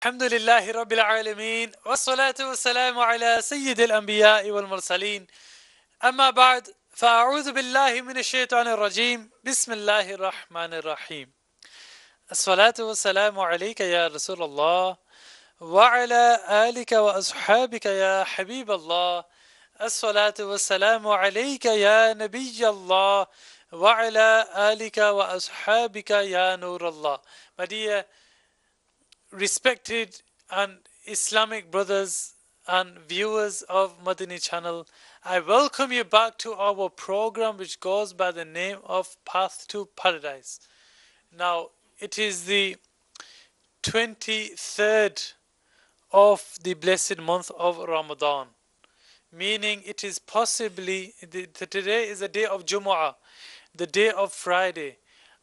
الحمد لله رب العالمين والصلاة والسلام على سيد الأنبياء والمرسلين أما بعد فأعوذ بالله من الشيطان الرجيم بسم الله الرحمن الرحيم الصلاة والسلام عليك يا رسول الله وعلى آلك وأصحابك يا حبيب الله الصلاة والسلام عليك يا نبي الله وعلى آلك وأصحابك يا نور الله. My dear respected and Islamic brothers and viewers of Madani channel, I welcome you back to our program which goes by the name of Path to Paradise. Now, it is the 23rd of the blessed month of Ramadan, meaning it is possibly, today is the day of Jumu'ah, the day of Friday,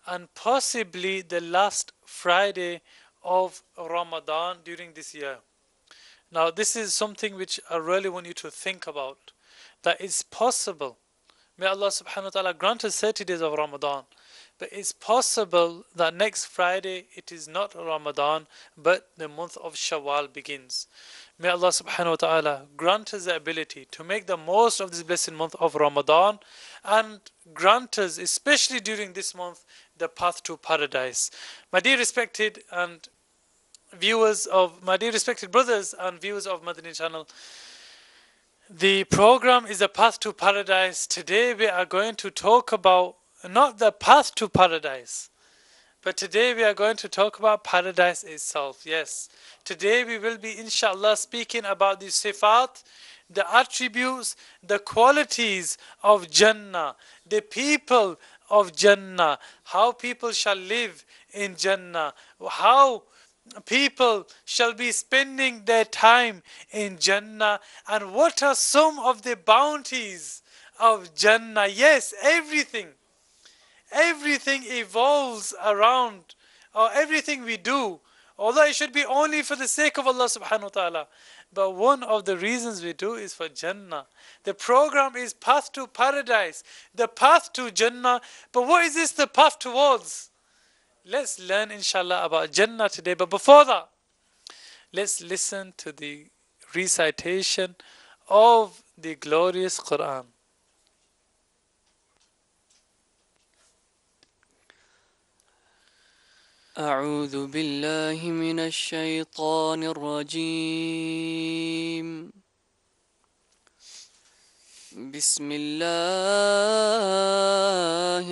and possibly the last Friday of Ramadan during this year. Now, this is something which I really want you to think about. That it's possible. May Allah subhanahu wa ta'ala grant us 30 days of Ramadan. But it's possible that next Friday it is not Ramadan, but the month of Shawwal begins. May Allah subhanahu wa ta'ala grant us the ability to make the most of this blessed month of Ramadan and grant us, especially during this month, the path to paradise. My dear respected brothers and viewers of Madani channel, the program is a path to paradise. Today we are going to talk about not the path to paradise, but today we are going to talk about paradise itself. Yes, today we will be inshallah speaking about the sifat, the attributes, the qualities of Jannah, the people of Jannah, how people shall live in Jannah, how people shall be spending their time in Jannah, and what are some of the bounties of Jannah. Yes, everything evolves around, or everything we do, although it should be only for the sake of Allah subhanahu wa ta'ala, but one of the reasons we do is for Jannah. The program is path to paradise, the path to Jannah. But what is this the path towards? Let's learn inshallah about Jannah today. But before that, let's listen to the recitation of the glorious Quran. أعوذ بالله من الشيطان الرجيم. بسم الله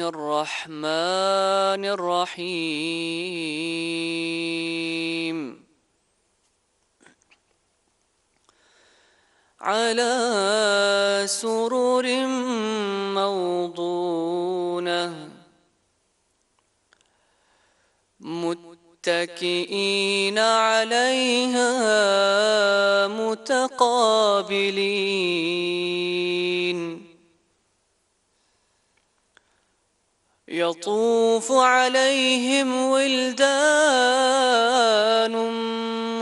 الرحمن الرحيم. على سرر موضونة متكئين عليها متقابلين يطوف عليهم ولدان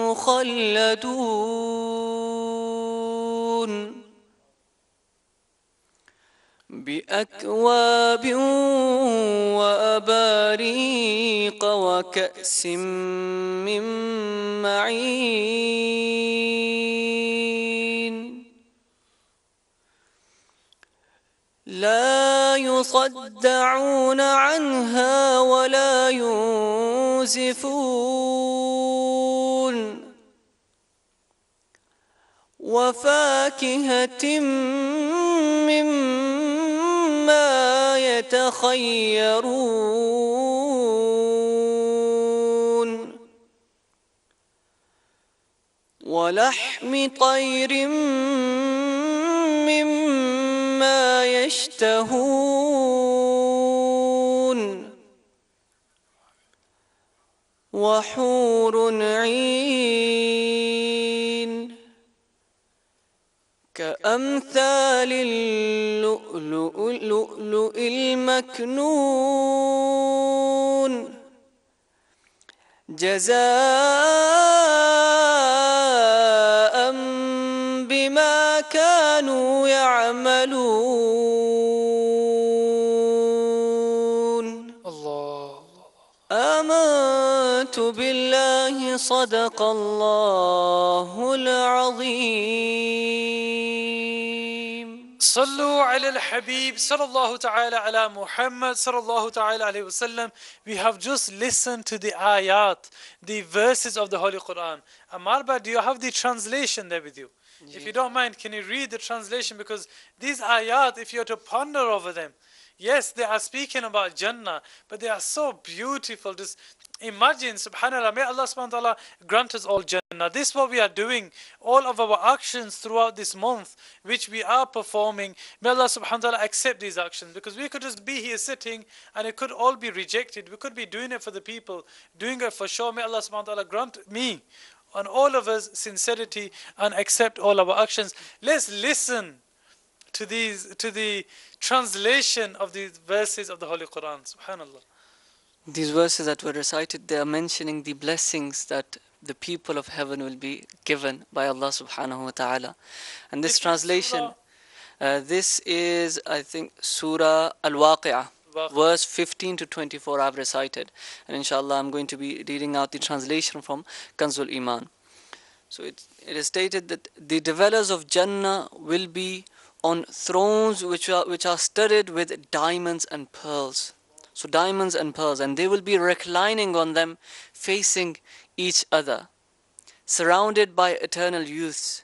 مخلدون بأكواب وأباريق وكأس من معين لا يصدعون عنها ولا ينزفون وفاكهة مما يتخيرون ولحم طير مما يشتهون وحور عين كأمثال اللؤلؤ المكنون جزاء بما كانوا يعملون Allah. آمنت بالله صدق الله العظيم. صلوا على الحبيب sallallahu ta'ala ala Muhammad sallallahu ta'ala alayhi wasallam. We have just listened to the ayat, the verses of the Holy Quran. Amarba, do you have the translation there with you? If you don't mind, can you read the translation? Because these ayat, if you are to ponder over them, yes, they are speaking about Jannah, but they are so beautiful. Just imagine, subhanAllah, may Allah subhanahu wa ta'ala grant us all Jannah. This is what we are doing. All of our actions throughout this month, which we are performing, may Allah subhanahu wa ta'ala accept these actions. Because we could just be here sitting and it could all be rejected. We could be doing it for the people, doing it for sure. May Allah subhanahu wa ta'ala grant me and all of us sincerity and accept all our actions. Let's listen to the translation of these verses of the Holy Quran. Subhanallah. These verses that were recited, they are mentioning the blessings that the people of heaven will be given by Allah subhanahu wa ta'ala. And this translation, this is, I think, Surah Al-Waqi'ah, verse 15 to 24 I've recited. And inshallah I'm going to be reading out the translation from Kanzul Iman. So it is stated that the dwellers of Jannah will be on thrones which are studded with diamonds and pearls. So diamonds and pearls, and they will be reclining on them, facing each other, surrounded by eternal youths,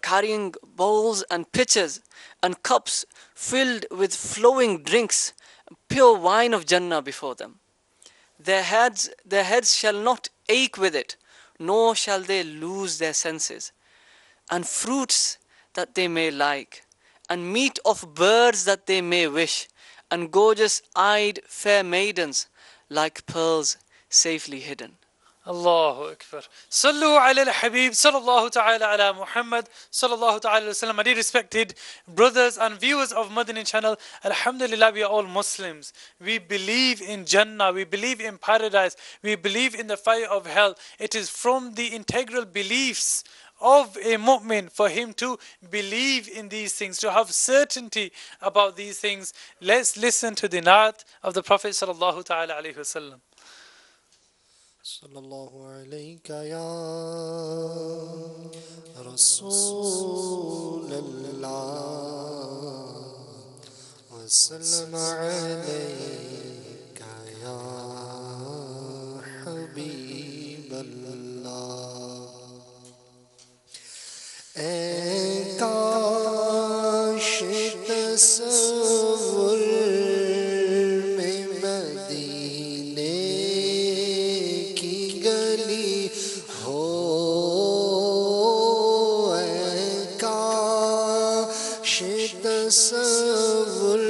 carrying bowls and pitchers and cups filled with flowing drinks, pure wine of Jannah before them. Their heads shall not ache with it, nor shall they lose their senses. And fruits that they may like, and meat of birds that they may wish, and gorgeous-eyed fair maidens like pearls safely hidden. Allahu Akbar. Sallu ala al-Habib sallallahu ta'ala ala Muhammad sallallahu ta'ala wa sallam. My dear respected brothers and viewers of Madani channel, alhamdulillah, we are all Muslims. We believe in Jannah, we believe in paradise, we believe in the fire of hell. It is from the integral beliefs of a mu'min for him to believe in these things, to have certainty about these things. Let's listen to the naat of the Prophet sallallahu ta'ala alayhi wa sallam. Sallallahu alayka ya Rasulallah wa sallam alayka ya Habiballah. کاش تصور میں مدینے کی گلی ہو، کاش تصور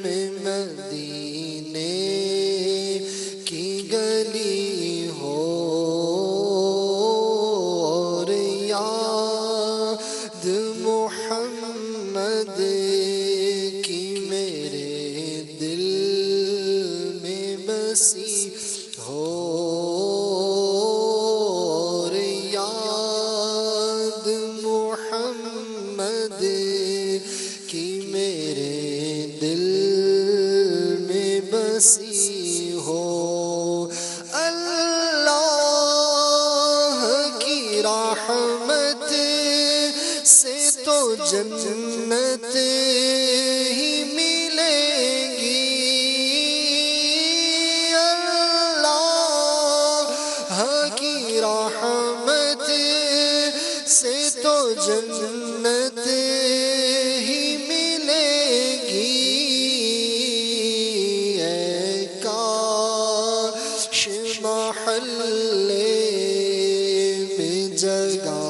میں مدینے کی گلی ہو، محمد کی میرے دل میں بسی ہو، اور یاد محمد کی میرے دل میں بسی ہو، اللہ کی رحمت سے تو جنت ہی ملے گی، اللہ کی رحمت سے تو جنت ہی ملے گی، اے کاش محلے میں جگہ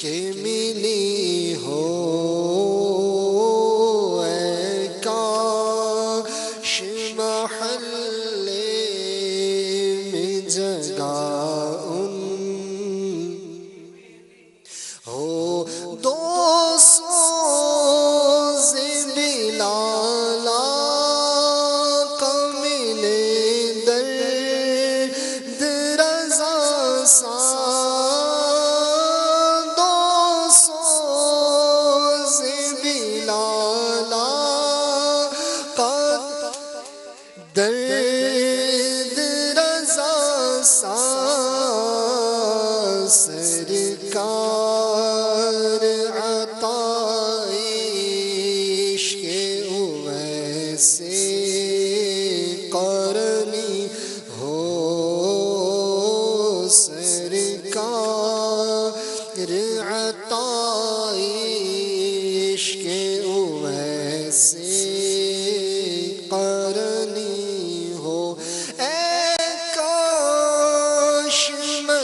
کہ ملی ہو، اے کاش محلے میں جگہ ہو، دو سوز بلال آقا ملے درد رضا سا، درد رضا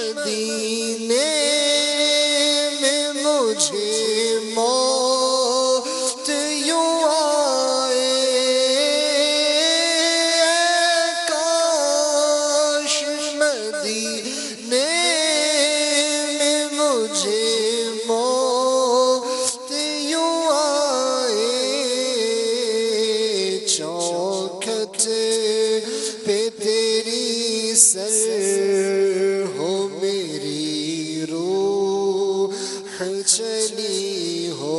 مدینے میں مجھے موت یوں آئے، کاش مدینے میں مجھے موت یوں آئے، چوکھٹ پہ تیری سر ہو میری روح چلی ہو،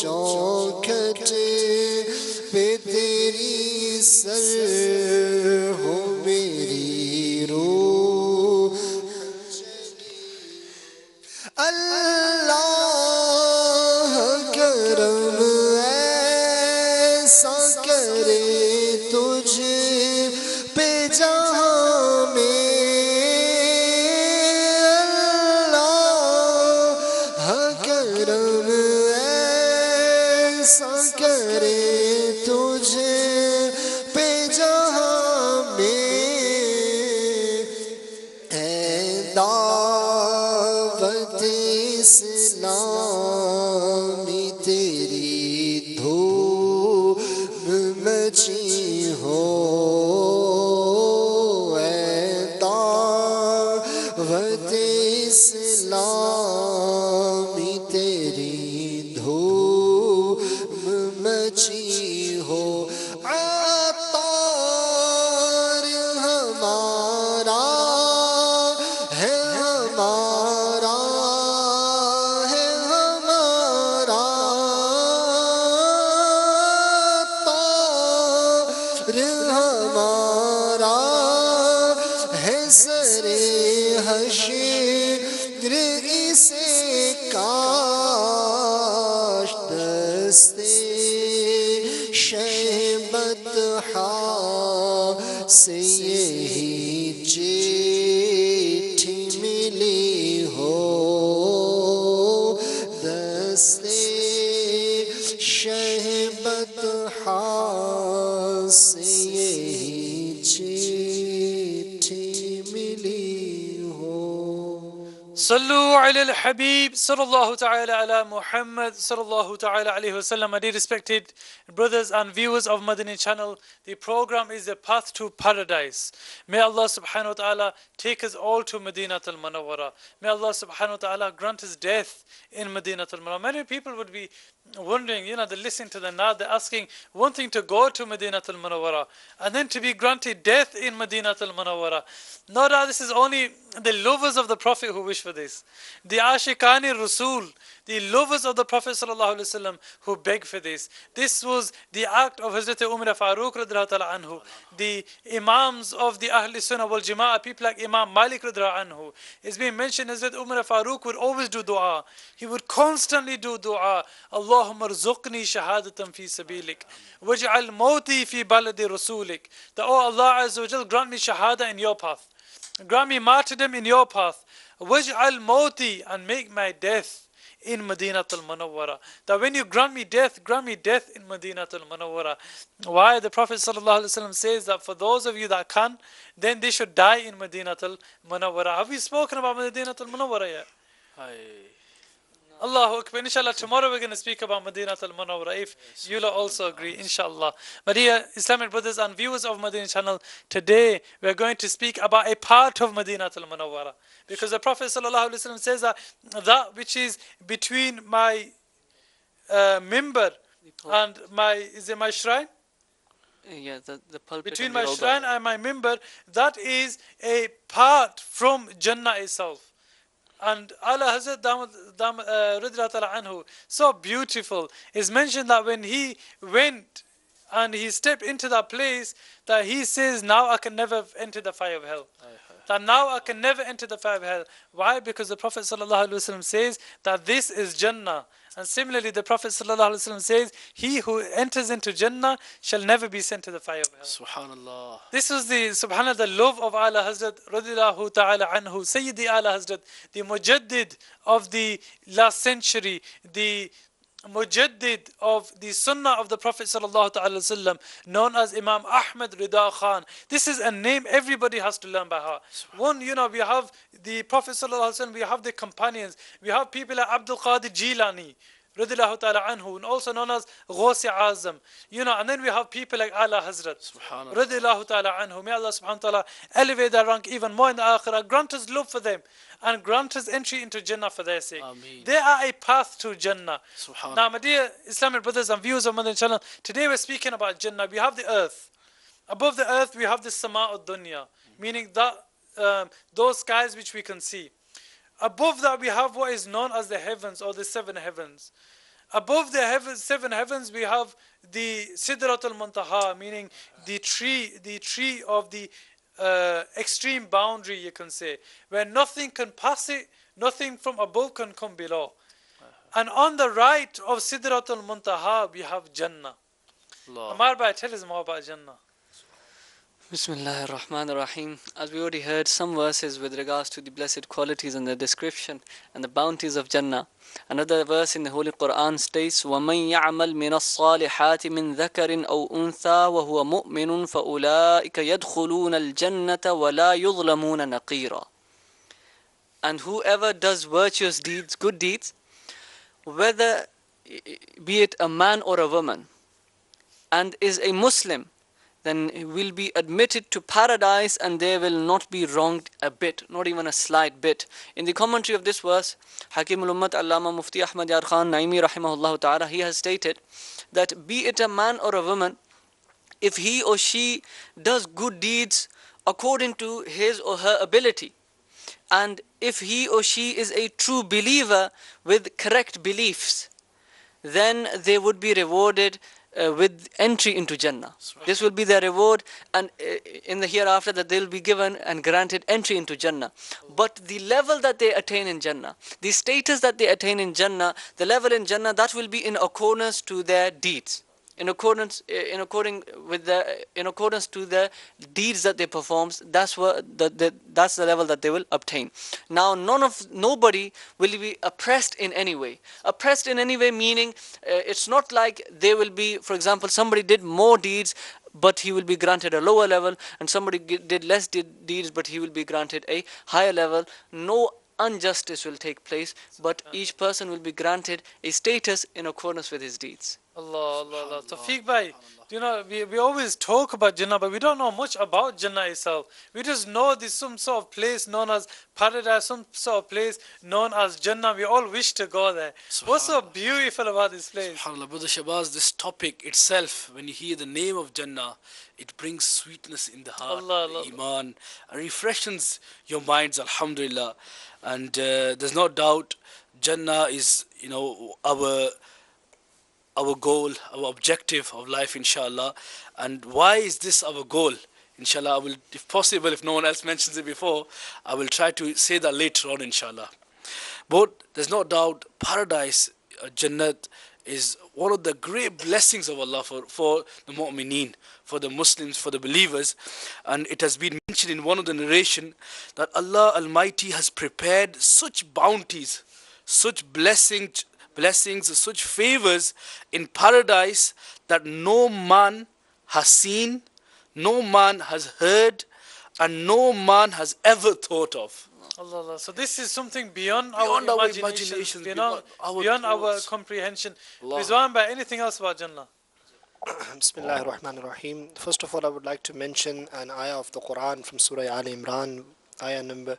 چوکھٹ پہ تیری سر ہو میری روح چلی، اللہ کرم ایسا کرے تجھ پہ جہاں میں، اللہ کرم ایسا کرے تجھ پہ جہاں میں، اے دعوت اسلامی تیری دھوم مچی ہو، اے دعوت اسلامی تیری دھوم مچی ہو، عطار ہمارا ہے، ہمارا ہے، ہمارا عطار ہمارا ہے، سر حشر اسے کاش دستے شہبت سے یہی چٹھی ملی ہو، دستے شہبت سے یہی چٹھی ملی ہو۔ صلوا علی الحبیب صلی اللہ تعالی علی Muhammad sallallahu ta'ala alayhi wasallam. My dear respected brothers and viewers of Madani channel, the program is the path to paradise. May Allah subhanahu wa ta'ala take us all to Madinat al-Munawwara. May Allah subhanahu wa ta'ala grant us death in Madinat al-Munawwara. Many people would be wondering, they're listening to them now, they're asking, wanting to go to Madinat al-Munawwara and then to be granted death in Madinat al-Munawwara. No doubt this is only the lovers of the Prophet who wish for this. The Ashiqani Rasul, the lovers of the Prophet sallallahu alaihi wasallam who beg for this. This was the act of Hazrat Umar Farooq radhiyallahu ta'ala anhu. The Imams of the Ahl Sunnah wal Jama'ah, people like Imam Malik radhiyallahu anhu. It's been mentioned Hazrat Umar Farooq would always do dua. He would constantly do dua. Allahumma rzuqni shahadatan fi sabilik. Waj'al mawti fi baladi rasulik. That, oh Allah Azza wa Jal, grant me shahada in your path. Grant me martyrdom in your path. Waj'al mawti, and make my death in Madinat al-Munawwara. That when you grant me death in Madinat al-Munawwara. Why? The Prophet sallallahu alaihi wasallam says that for those of you that can, then they should die in Madinat al-Munawwara. Have we spoken about Madinat al-Munawwara yet? Allahu Akbar. Inshallah, tomorrow we're going to speak about Madinat al-Munawwara, if you also agree, inshallah. But dear Islamic brothers and viewers of Madani channel, today we're going to speak about a part of Madinat al-Munawwara. Because the Prophet sallallahu alaihi wasallam says that which is between my mimbar and my shrine? Yeah, the pulpit. Between my shrine and my mimbar, that is a part from Jannah itself. And Allah Hazrat radhiyallahu ta'ala anhu, so beautiful, is mentioned that when he went and he stepped into that place, that he says, now I can never enter the fire of hell. That now I can never enter the fire of hell. Why? Because the Prophet sallallahu alaihi wasallam says that this is Jannah. And similarly, the Prophet ﷺ says, he who enters into Jannah shall never be sent to the fire of hell. Subhanallah. This was the love of Ala Hazrat radiyallahu ta'ala anhu, Sayyidi Ala Hazrat, the Mujaddid of the last century, the mujaddid of the sunnah of the Prophet sallallahu alaihi wasallam, known as Imam Ahmad Rida Khan. This is a name everybody has to learn by heart. One, we have the Prophet sallallahu alaihi wasallam, we have the companions, we have people like Abdul Qadir Jilani, radiallahu ta'ala anhu, and also known as Ghusi Azam. And then we have people like Ala Hazrat, radiallahu ta'ala anhu. May Allah subhanahu wa ta'ala elevate their rank even more in the akhirah, grant us love for them, and grant us entry into Jannah for their sake. Ameen. They are a path to Jannah. Subhanallah. Now, my dear Islamic brothers and viewers of Madani channel, today we're speaking about Jannah. We have the earth. Above the earth, we have the Sama al-Dunya, meaning that those skies which we can see. Above that, we have what is known as the heavens or the seven heavens. Above the seven heavens, we have the Sidratul Muntaha, meaning the tree of the extreme boundary, you can say, where nothing can pass it, nothing from above can come below. And on the right of Sidratul Muntaha, we have Jannah. Amar Bhai, tell us more about Jannah. Bismillah ar-Rahman ar-Rahim. As we already heard some verses with regards to the blessed qualities and the description and the bounties of Jannah. Another verse in the Holy Quran states, وَمَنْ يَعْمَلْ مِنَ الصَّالِحَاتِ مِنْ ذَكَرٍ أَوْ أُنْثَى وَهُوَ مُؤْمِنٌ فَأُولَٰئِكَ يَدْخُلُونَ الْجَنَّةَ وَلَا يُظْلَمُونَ نَقِيرًا. And whoever does virtuous deeds, good deeds, whether be it a man or a woman, and is a Muslim, then he will be admitted to paradise and they will not be wronged a bit, not even a slight bit. In the commentary of this verse, Hakim al-Ummat Allama Mufti Ahmad Yar Khan Naimi rahimahullah ta'ala, he has stated that be it a man or a woman, if he or she does good deeds according to his or her ability, and if he or she is a true believer with correct beliefs, then they would be rewarded with entry into Jannah. This will be their reward, and in the hereafter that they will be given and granted entry into Jannah. But the level that they attain in Jannah, the status that they attain in Jannah, the level in Jannah, that will be in accordance to their deeds. In accordance to the deeds that they perform, that's the level that they will obtain. Now, nobody will be oppressed in any way. Oppressed in any way meaning it's not like they will be, for example, somebody did more deeds, but he will be granted a lower level, and somebody did less deeds, but he will be granted a higher level. No injustice will take place, but each person will be granted a status in accordance with his deeds. Allah, Allah, Allah. Tawfiq Bhai, we always talk about Jannah, but we don't know much about Jannah itself. We just know there's some sort of place known as paradise, some sort of place known as Jannah. We all wish to go there. What's so beautiful about this place? SubhanAllah, Brother Shabazz, this topic itself, when you hear the name of Jannah, it brings sweetness in the heart, Allah, Iman, and refreshes your minds, Alhamdulillah. And there's no doubt Jannah is, our goal, our objective of life, inshallah. And why is this our goal? Inshallah, I will, if possible, if no one else mentions it before, I will try to say that later on, inshallah. But there's no doubt paradise, Jannat, is one of the great blessings of Allah for the mu'mineen, for the Muslims, for the believers. And it has been mentioned in one of the narration that Allah Almighty has prepared such bounties, such blessings, such favors in paradise that no man has seen, no man has heard, and no man has ever thought of. Allah, Allah. So this is something beyond our imagination, beyond our comprehension. Rizwan Bhai, anything else about Jannah? Bismillahir Rahmanir Rahim. First of all, I would like to mention an ayah of the Quran from Surah Al Imran, ayah number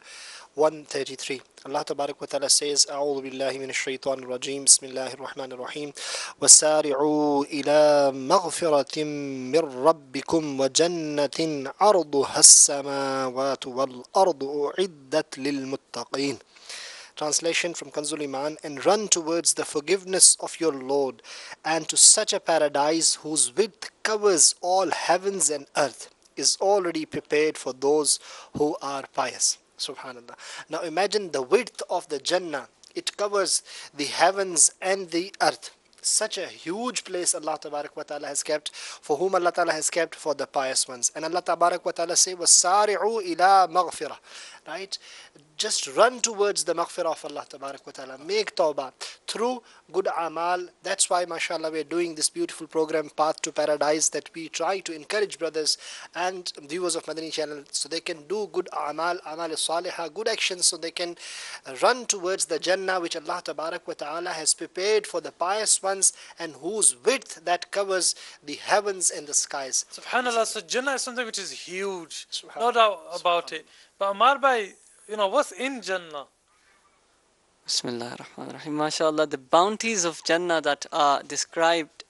133. Allah Tabarak wa Ta'ala says, A'udhu billahi minash shaitanir rajim, Bismillahir Rahmanir Rahim, وَسَارِعُوا إِلَى مَغْفِرَةٍ مِّن رَبِّكُمْ وَجَنَّةٍ عَرْضُهَا السَّمَاوَاتُ وَالْأَرْضُ أُعِدَّتْ لِلْمُتَّقِينَ. Translation from Kanzul Iman: and run towards the forgiveness of your Lord, and to such a paradise whose width covers all heavens and earth, is already prepared for those who are pious. Subhanallah. Now imagine the width of the Jannah. It covers the heavens and the earth. Such a huge place Allah Tabarak wa Ta'ala has kept. For whom Allah Ta'ala has kept? For the pious ones. And Allah Tabarak wa Ta'ala say, وَسَارِعُوا إِلَى مَغْفِرَةٍ. right? Just run towards the maghfirah of Allah Tabarak wa Ta'ala. Make tawbah through good amal. That's why, mashallah, we're doing this beautiful program, Path to Paradise, that we try to encourage brothers and viewers of Madani channel so they can do good amal, amal salihah, good actions, so they can run towards the Jannah which Allah Tabarak wa Ta'ala has prepared for the pious ones, and whose width that covers the heavens and the skies. Subhanallah, so Jannah is something which is huge, Subhanallah. no doubt about it. But Amar Bhai, what's in Jannah? Bismillah ar-Rahman ar-Rahim. MashaAllah, the bounties of Jannah that are described,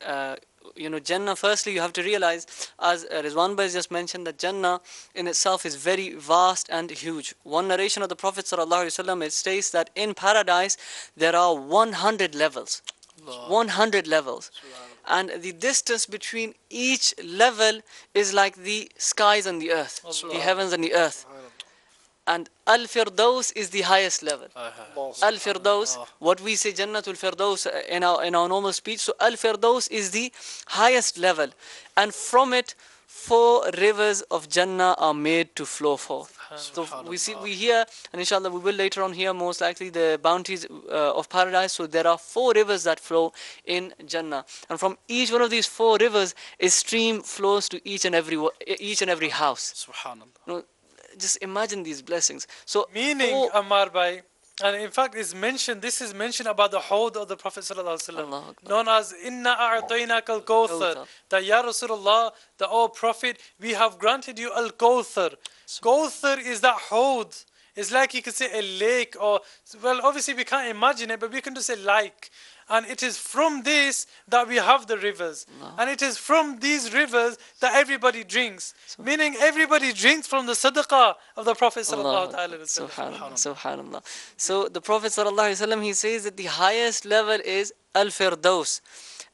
Jannah, firstly you have to realize, as Rizwan Bhai just mentioned, that Jannah in itself is very vast and huge. One narration of the Prophet ﷺ, it states that in paradise there are 100 levels. 100 levels. And the distance between each level is like the skies and the earth, the heavens and the earth. And Al-Firdaus is the highest level. Al-Firdaus, what we say Jannatul Firdaus in our normal speech. So Al-Firdaus is the highest level. And from it, 4 rivers of Jannah are made to flow forth. So we hear, and inshallah we will later on hear most likely the bounties of paradise. So there are 4 rivers that flow in Jannah. And from each one of these 4 rivers, a stream flows to each and every house. Subhanallah. Just imagine these blessings. So Meaning, Ammar Bhai, and in fact this is mentioned about the Hawd of the Prophet ﷺ, known as Inna a'ataynaka al-Kawthar, that Ya Rasulullah, the O Prophet, we have granted you al-Kawthar. Kawthar is that Hawd. It's like you could say a lake, or, well, obviously we can't imagine it, but we can just say like. And it is from this that we have the rivers. And it is from these rivers that everybody drinks. Meaning everybody drinks from the sadaqah of the Prophet sallallahu alaihi wasallam. Subhanallah. So the Prophet sallallahu alaihi wasallam, he says that the highest level is Al-Firdaus.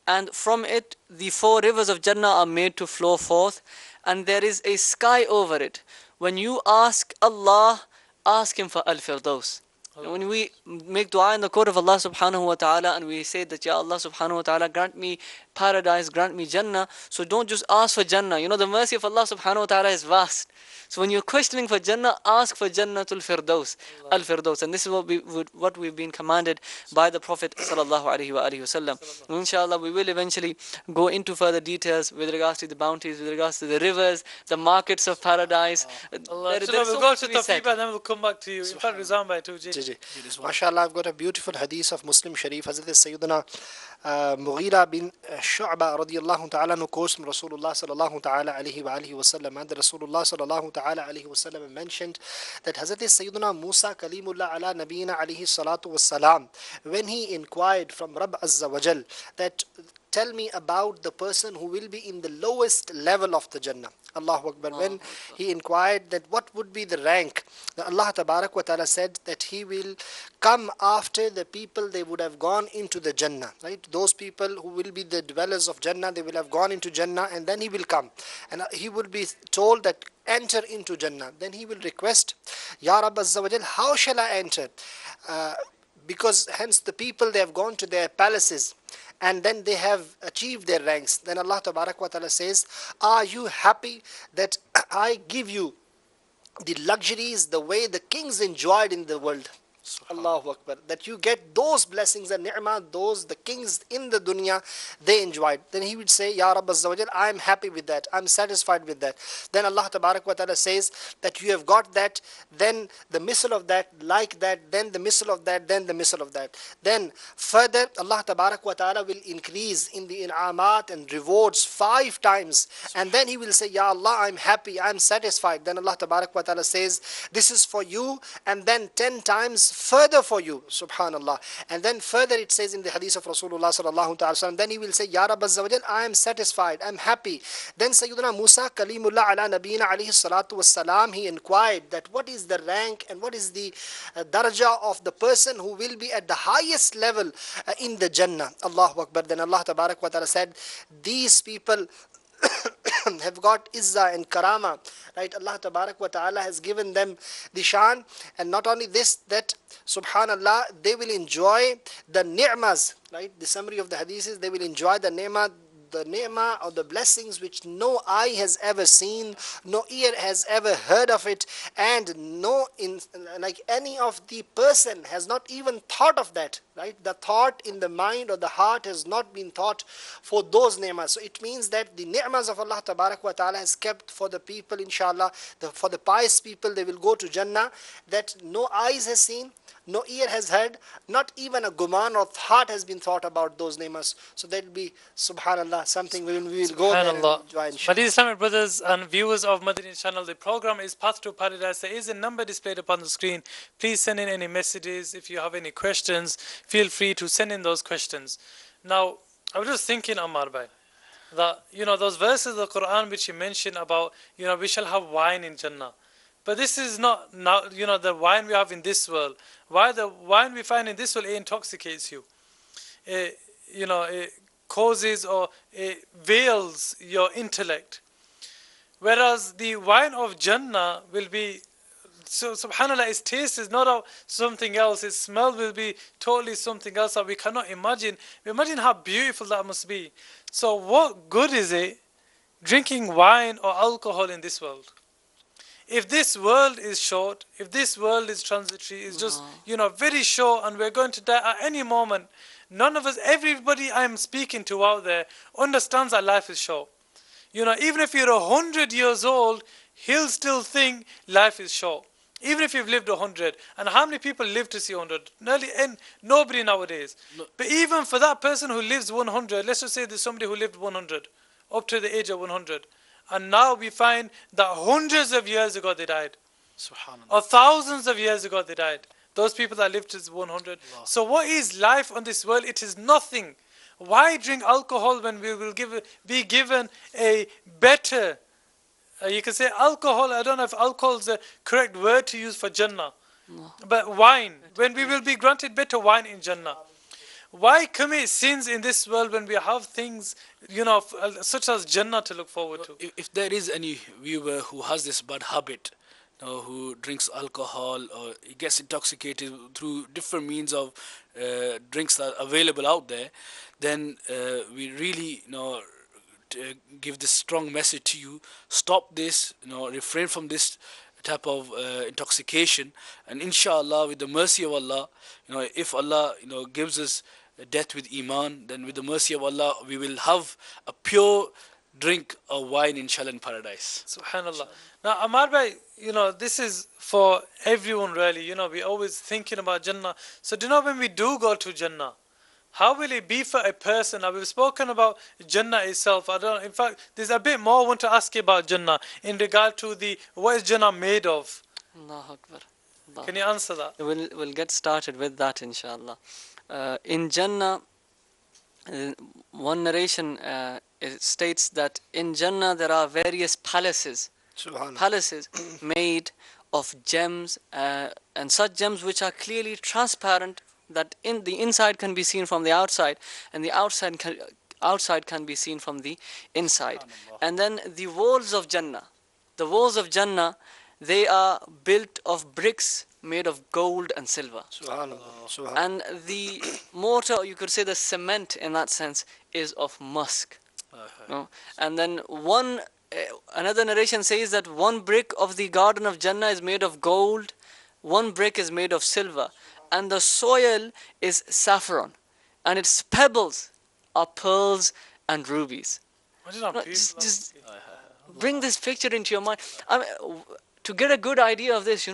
And from it, the 4 rivers of Jannah are made to flow forth. And there is a sky over it. When you ask Allah, ask Him for Al-Firdaus. When we make dua in the court of Allah subhanahu wa ta'ala and we say that, Ya Allah subhanahu wa ta'ala, grant me paradise, grant me Jannah. So don't just ask for Jannah. The mercy of Allah subhanahu wa ta'ala is vast. So when you're questioning for Jannah, ask for Jannatul Firdaus, Al-Firdaus. And this is what we've been commanded by the Prophet sallallahu alaihi wasallam. Inshallah, we will eventually go into further details with regards to the bounties, with regards to the rivers, the markets of paradise. We'll go to Tawfiq and then we'll come back to you. In fact, Rizwan Bhai too. MashaAllah, I've got a beautiful hadith of Muslim Sharif. Hazrat Sayyidina Mughira bin Shu'ba radiyallahu ta'ala no quotes from Rasulullah sallallahu ta'ala alayhi wa alihi wa sallam. And Rasulullah sallallahu ta'ala alayhi wa sallam mentioned that Hazrat Sayyidina Musa Kalimullah ala nabiyina alayhi salatu was salam, when he inquired from Rabb Azza wa Jal that tell me about the person who will be in the lowest level of the Jannah. Allahu Akbar. When he inquired that what would be the rank, Allah Tabarak wa Ta'ala said that he will come after the people they would have gone into the Jannah. Right? Those people who will be the dwellers of Jannah, they will have gone into Jannah, and then he will come. And he will be told that enter into Jannah. Then he will request, Ya Rabb Azza wa Jal, how shall I enter? Because hence the people, they have gone to their palaces and then they have achieved their ranks. Then Allah Tabarak wa Ta'ala says, are you happy that I give you the luxuries the way the kings enjoyed in the world? Allahu Akbar. That you get those blessings and ni'mah, the kings in the dunya, they enjoyed. Then he would say, Ya Rabb Azza wa Jal, I am happy with that. I am satisfied with that. Then Allah Tabarak wa Ta'ala says that you have got that, then the missile of that, like that, then the missile of that, then the missile of that. Then further, Allah Tabarak wa Ta'ala will increase in the in'amat and rewards 5 times. And then he will say, Ya Allah, I am happy, I am satisfied. Then Allah Tabarak wa Ta'ala says, this is for you, and then 10 times further for you, subhanallah. And then further it says in the hadith of Rasulullah sallallahu ta'ala sallam, then he will say, Ya Rabb Azza wa Jal, I am satisfied, I am happy. Then Sayyidina Musa Kalimullah ala nabiyina alayhi salatu was salam, he inquired that what is the rank and what is the daraja of the person who will be at the highest level in the Jannah. Allahu Akbar. Then Allah Tabarak wa Ta'ala said, these people have got izzah and karama, right? Allah Tabarak wa Ta'ala has given them the shan, and not only this, that subhanallah, they will enjoy the ni'mas, right? The summary of the hadith is they will enjoy the ni'mah, the ni'mah or the blessings which no eye has ever seen, no ear has ever heard of it, and like any of the person has not even thought of that, right? The thought in the mind or the heart has not been thought for those ni'mahs. So it means that the ni'mahs of Allah Tabarak wa Ta'ala has kept for the people, inshallah, for the pious people, they will go to Jannah, that no eyes has seen, no ear has heard, not even a guman or thought has been thought about those ni'mas. So that will be, subhanallah, something we will go there and enjoy, inshallah. My dear Islamic brothers and viewers of Madani channel, the program is Path to Paradise. There is a number displayed upon the screen. Please send in any messages. If you have any questions, feel free to send in those questions. Now, I was just thinking, Ammar Bhai, that, those verses of the Quran which you mentioned about, we shall have wine in Jannah. But this is not now, the wine we have in this world. Why the wine we find in this world, it intoxicates you. It causes or it veils your intellect. Whereas the wine of Jannah will be, so subhanAllah, its taste is not of something else. Its smell will be totally something else that we cannot imagine. Imagine how beautiful that must be. So what good is it drinking wine or alcohol in this world? If this world is short, if this world is transitory, is just, very short, and we're going to die at any moment, none of us, everybody I'm speaking to out there understands that life is short. Even if you're 100 years old, he'll still think life is short. Even if you've lived 100. And how many people live to see 100? Nobody nowadays. No. But even for that person who lives 100, let's just say there's somebody who lived 100, up to the age of 100. And now we find that hundreds of years ago they died. Subhanallah. Or thousands of years ago they died. Those people that lived to 100. Allah. So what is life on this world? It is nothing. Why drink alcohol when we will be given a better, you can say alcohol, I don't know if alcohol is the correct word to use for Jannah. No. But wine, when we will be granted better wine in Jannah. Why commit sins in this world when we have things, such as Jannah to look forward to? If there is any viewer who has this bad habit, who drinks alcohol or he gets intoxicated through different means of drinks that are available out there, then we really, give this strong message to you. Stop this, refrain from this type of intoxication, and inshallah, with the mercy of Allah, if Allah, gives us death with iman, then with the mercy of Allah we will have a pure drink of wine, inshallah, in paradise. Subhanallah. Now, Ammar Bhai, this is for everyone really. We're always thinking about Jannah. So do you know when we do go to Jannah, how will it be for a person? Now, we've spoken about Jannah itself. In fact, there's a bit more I want to ask you about Jannah in regard to what is Jannah made of? Allahu Akbar. Allah. Can you answer that? We'll get started with that, inshallah. In Jannah, one narration it states that in Jannah there are various palaces made of gems, and such gems which are clearly transparent, that in the inside can be seen from the outside, and the outside can be seen from the inside. And then the walls of Jannah, they are built of bricks made of gold and silver. Subhanallah. And the mortar, you could say the cement in that sense, is of musk. And then another narration says that one brick of the garden of Jannah is made of gold, one brick is made of silver, and the soil is saffron, and its pebbles are pearls and rubies. Just bring this picture into your mind. To get a good idea of this,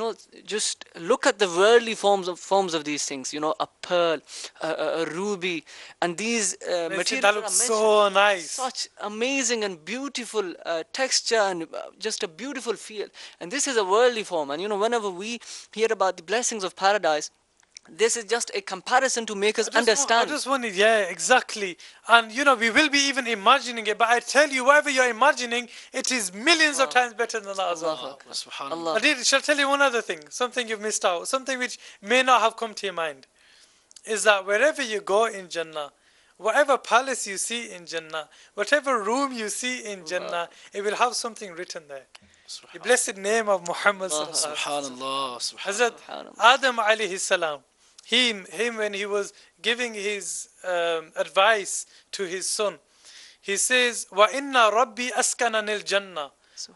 just look at the worldly forms of these things. A pearl, a ruby, and these materials that looks so nice. Such amazing and beautiful texture and just a beautiful feel. And this is a worldly form. And whenever we hear about the blessings of paradise, this is just a comparison to make us understand. I just wanted, yeah, exactly. And we will be even imagining it, but I tell you, whatever you're imagining, it is millions of times better than that as well. SubhanAllah. Shall I tell you one other thing? Something you've missed out. Something which may not have come to your mind. Is that wherever you go in Jannah, whatever palace you see in Jannah, whatever room you see in Jannah, it will have something written there. The blessed name of Muhammad Subhanallah. Hazrat Adam alayhi salam. Him when he was giving his advice to his son, He says, وَإِنَّ رَبِّي أَسْكَنَنِ الْجَنَّةِ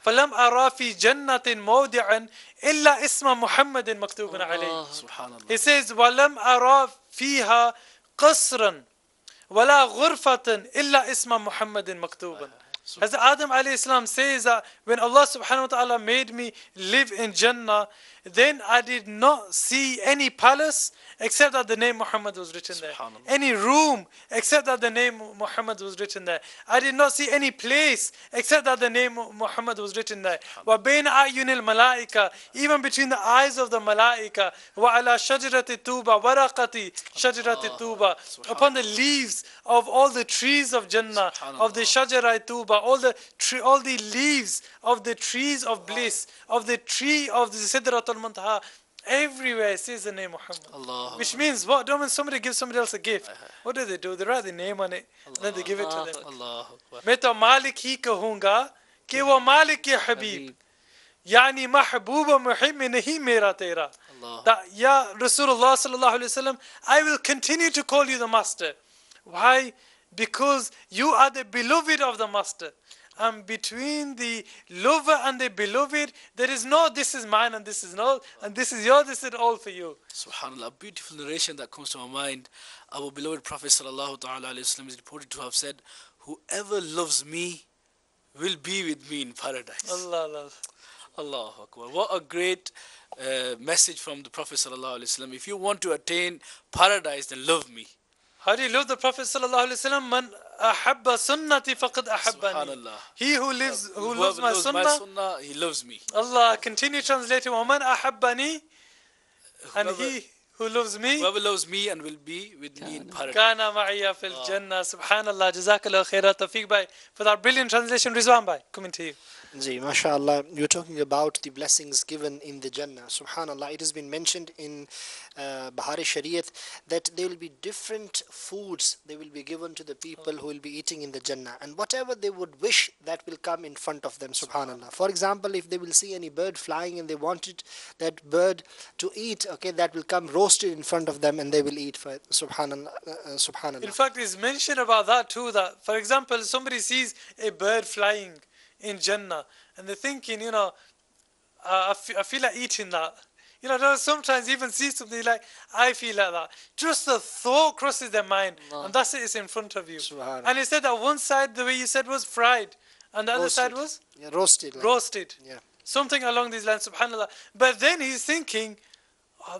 فَلَمْ أَرَى فِي جَنَّةٍ مَوْضِعًا إِلَّا اسْمَ مُحَمَّدٍ مَكْتُوبٌ عَلَيْهِ. Subhanallah. He says, وَلَمْ أَرَى فِيهَا قَصْرًا وَلَا غُرْفَةً إِلَّا اسْمَ مُحَمَّدٍ مَكْتُوبًا. As Adam alayhi salam says that when Allah subhanahu wa ta'ala made me live in Jannah, then I did not see any palace except that the name Muhammad was written there. Subhanallah. Any room except that the name Muhammad was written there. I did not see any place except that the name Muhammad was written there. وَبَيْنَ أَعْيُنِ الْمَلَائِكَةِ, even between the eyes of the malaika. وَعَلَى شَجْرَةِ التُّوبَةِ وَرَقَةِ شَجْرَةِ التُّوبَةِ, upon the leaves of all the trees of Jannah, of the Shajara Tuba, all the leaves of the trees of bliss, of the tree of the Sidratul Muntaha. Everywhere it says the name Muhammad. Allah. Which means what? Don't when somebody gives somebody else a gift, what do? They write the name on it, and then they give it to them. Allah. मैं तो मालिक ही कहूँगा कि वो मालिक के हबीब, यानी महबूब और मुहिब में नहीं मेरा तेरा. That, Ya Rasulullah sallallahu alaihi wasallam, I will continue to call you the master. Why? Because you are the beloved of the master. And between the lover and the beloved, there is no this is mine and this is no, and this is yours, this is all for you. Subhanallah, a beautiful narration that comes to my mind. Our beloved Prophet sallallahu ta'ala alayhi wasallam is reported to have said, whoever loves me will be with me in paradise. Allah, Allah. Allahu Akbar. What a great message from the Prophet sallallahu alayhi wasallam. If you want to attain paradise, then love me. How do you love the Prophet sallallahu alaihi wasallam? Man ahabba sunnati faqad ahabbani. Subhanallah. He who loves my my sunnah, sunnah, he loves me. Allah continue translating. Wa man ahabbani, and he who loves me, Whoever loves me and will be with me in paradise. kana ma'iya fil jannah. Subhanallah. Jazakallah khairat. Tawfiq bhai for that brilliant translation. Rizwan bhai, coming to you. Ji, mashallah, you're talking about the blessings given in the Jannah. Subhanallah, it has been mentioned in Bahari Shariat that there will be different foods they will be given to the people who will be eating in the Jannah, and whatever they would wish, that will come in front of them. Subhanallah. For example, if they will see any bird flying and they wanted that bird to eat, okay, that will come roasted in front of them and they will eat for it. Subhanallah. Subhanallah. In fact, it's mentioned about that too. That, for example, somebody sees a bird flying in Jannah, and they're thinking, I feel like eating that. Sometimes even see something like, I feel like that. Just the thought crosses their mind, and that's it, it's in front of you. And he said that one side, the way you said, was fried, and the other side was? Yeah, roasted. Roasted. Yeah. Something along these lines, subhanAllah. But then he's thinking,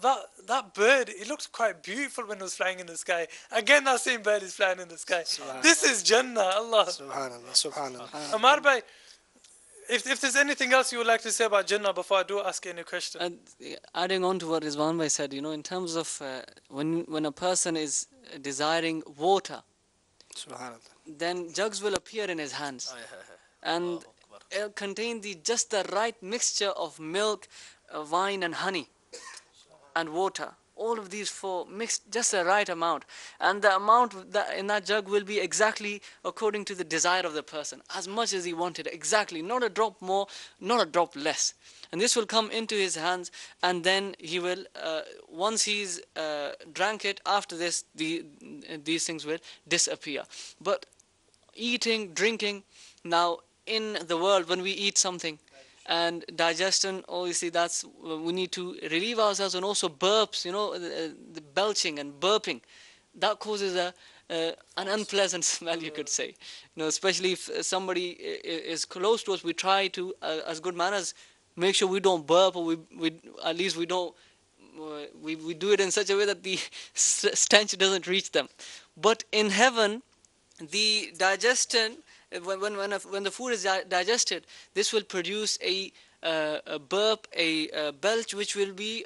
that bird, it looks quite beautiful when it was flying in the sky. Again, that same bird is flying in the sky. This is Jannah, Allah. Subhanallah. Subhanallah. Amar bhai, if there's anything else you would like to say about Jannah before I do ask any question. And adding on to what Rizwan bhai said, in terms of when a person is desiring water, Subhanallah. then jugs will appear in his hands, and it'll contain just the right mixture of milk, wine and honey and water. All of these four mixed just the right amount, and the amount that in that jug will be exactly according to the desire of the person, as much as he wanted, exactly, not a drop more, not a drop less. And this will come into his hands, and then he will, once he's drank it, after this these things will disappear. But eating, drinking, now in the world when we eat something, and digestion, obviously that's, we need to relieve ourselves, and also burps, the belching and burping, that causes an unpleasant smell, you could say. Especially if somebody is close to us, we try to, as good manners, make sure we don't burp, or we at least we don't, we do it in such a way that the stench doesn't reach them. But in heaven, the digestion, when the food is digested, this will produce a burp, a belch, which will be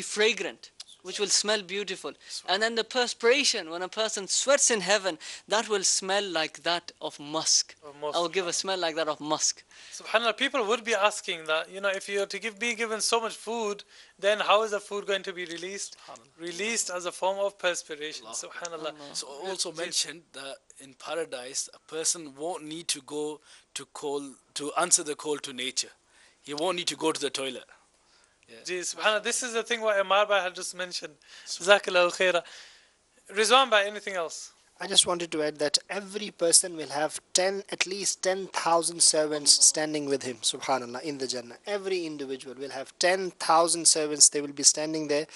fragrant, which will smell beautiful. And then the perspiration, when a person sweats in heaven, that will smell like that of musk. I will give a smell like that of musk. SubhanAllah, people would be asking that, if you are to be given so much food, then how is the food going to be released? Released as a form of perspiration. SubhanAllah. So also mentioned that in paradise, a person won't need to go to answer the call to nature. He won't need to go to the toilet. SubhanAllah, this is the thing what Amar bhai had just mentioned. Jazakallahu khaira. Rizwan bhai, anything else? I just wanted to add that every person will have 10, at least 10,000 servants standing with him, subhanallah, in the Jannah. Every individual will have 10,000 servants, they will be standing there.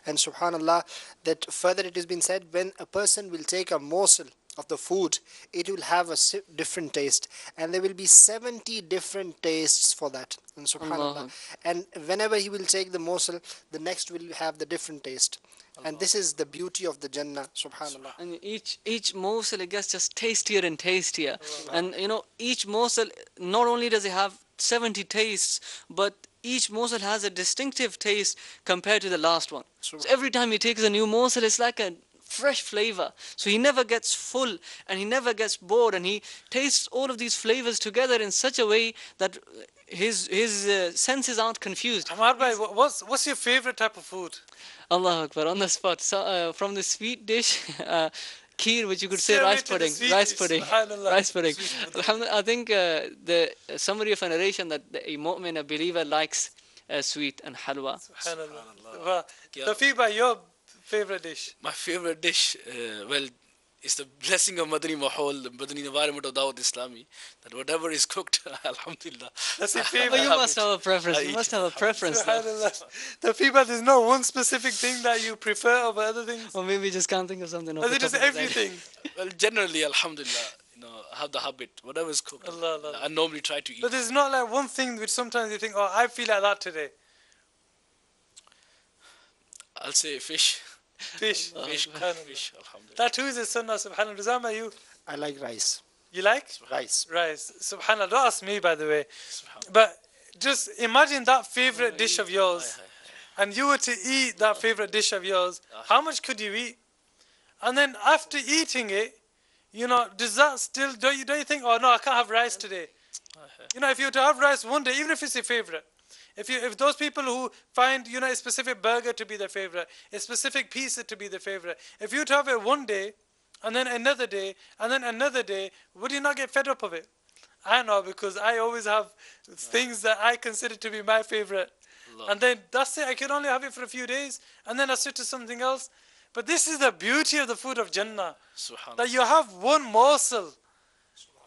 And subhanallah, that further it has been said, when a person will take a morsel of the food, it will have a different taste, and there will be 70 different tastes for that. And subhanallah, Allah. and whenever he will take the morsel, the next will have the different taste. And this is the beauty of the Jannah, subhanallah. And each morsel, it gets just tastier and tastier. And you know, each morsel, not only does it have 70 tastes, but each morsel has a distinctive taste compared to the last one. So every time he takes a new morsel, it's like a fresh flavor. So he never gets full and he never gets bored, and he tastes all of these flavors together in such a way that his senses aren't confused. Amar bhai, what's your favorite type of food? Allah Akbar, on the spot. So, from the sweet dish, kheer, which you could say Straight away rice to the pudding, sweet rice dish, pudding, subhanallah. rice pudding. Sweet Alhamdulillah, I think the summary of a narration that a mu'min, a believer, likes sweet and halwa. Subhanallah. Wow. Yeah. Tawfiq bhai, your favorite dish? My favorite dish, well, is the blessing of Madani Mahol, the Madani environment of Dawud Islami, that whatever is cooked, alhamdulillah. That's your But favorite. you must have a preference. I You eat must it. have a preference. Though. Subhanallah. Tawfiq bhai, there's no one specific thing that you prefer over other things? Or maybe you just can't think of something. off Or the is it just top of his head. everything? Well, generally, alhamdulillah, I have the habit, whatever is cooked, Allah, Allah. I normally try to eat. But there's not like one thing which sometimes you think, oh, I feel like that today. I'll say fish. Fish. Fish, Subhanallah. fish, alhamdulillah. That too is a sunnah, subhanallah. Rizama, you? I like rice. You like? Rice. Rice. Subhanallah. Don't ask me, by the way. But just imagine that favorite dish of yours, and you were to eat that favorite dish of yours. How much could you eat? And then after eating it, does that still, don't you think, oh no, I can't have rice today? If you were to have rice one day, even if it's your favorite, if those people who find, a specific burger to be their favorite, a specific pizza to be their favorite, if you were to have it one day, and then another day, and then another day, would you not get fed up of it? I know, because I always have things that I consider to be my favorite. And then that's it, I can only have it for a few days, and then I switch to something else. But this is the beauty of the food of Jannah, Subhanallah. that you have one morsel,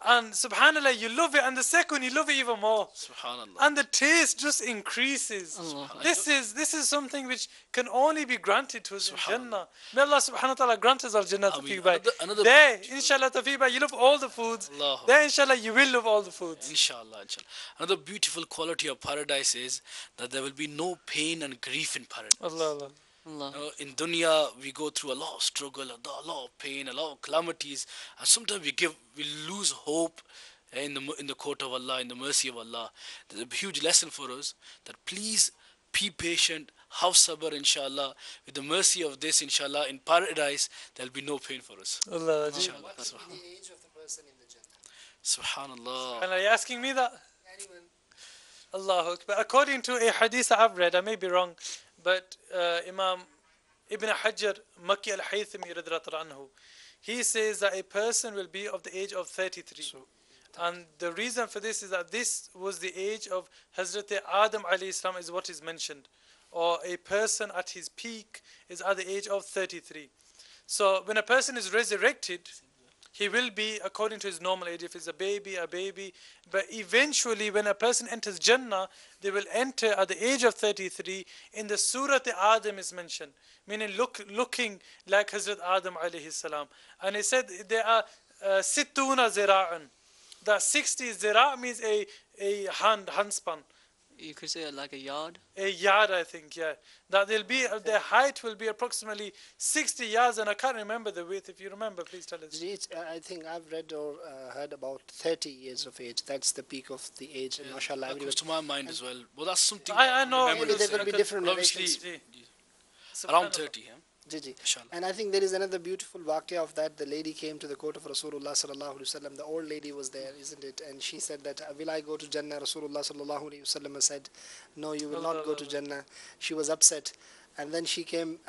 and subhanallah, you love it, and the second you love it even more. Subhanallah. And the taste just increases. Allah. This is something which can only be granted to us in Jannah. May Allah subhanahu wa ta'ala grant us al Jannah, Tawfiq bhai. another There, inshallah, Tawfiq bhai, you love all the foods. Allah. There, inshallah, you will love all the foods. Inshallah, inshallah. Another beautiful quality of paradise is that there will be no pain and grief in paradise. Allah, Allah. Allah. In dunya, we go through a lot of struggle, a lot of pain, a lot of calamities, and sometimes we lose hope in the court of Allah, in the mercy of Allah. There's a huge lesson for us that please be patient, have sabr, inshallah. With the mercy of this, inshallah, in paradise, there'll be no pain for us. Allah. Inshallah. What's the age of the person in the Jannah? Subhanallah. And are you asking me that? Anyone? Allahu Akbar. According to a hadith I've read, I may be wrong, but Imam Ibn Hajar Makki al-Haythami radhiyallahu anhu, he says that a person will be of the age of 33. And the reason for this is that this was the age of Hazrat Adam alayhi salam, is what is mentioned. Or a person at his peak is at the age of 33. So when a person is resurrected, he will be according to his normal age. If it's a baby. But eventually, when a person enters Jannah, they will enter at the age of 33. In the Surah Adam is mentioned, meaning looking like Hazrat Adam alayhi salam. And it said there are sittuna zira'un. That 60 zira' means a handspan. You could say like a yard. A yard, I think, yeah. That their height will be approximately 60 yards, and I can't remember the width. If you remember, please tell us. I think I've read or heard about 30 years of age. That's the peak of the age. And mashallah, That everyone. comes to my mind as well. Well, that's something. I know. remember Maybe there this, could be different obviously, narrations. around 30, yeah? Gigi. Inshallah. And I think there is another beautiful waqia of that. The lady came to the court of Rasulullah sallallahu alaihi wasallam. The old lady was there, isn't it? And she said that, will I go to Jannah? Rasulullah sallallahu alaihi wasallam said, no, you will not go to Jannah. She was upset. And then she came,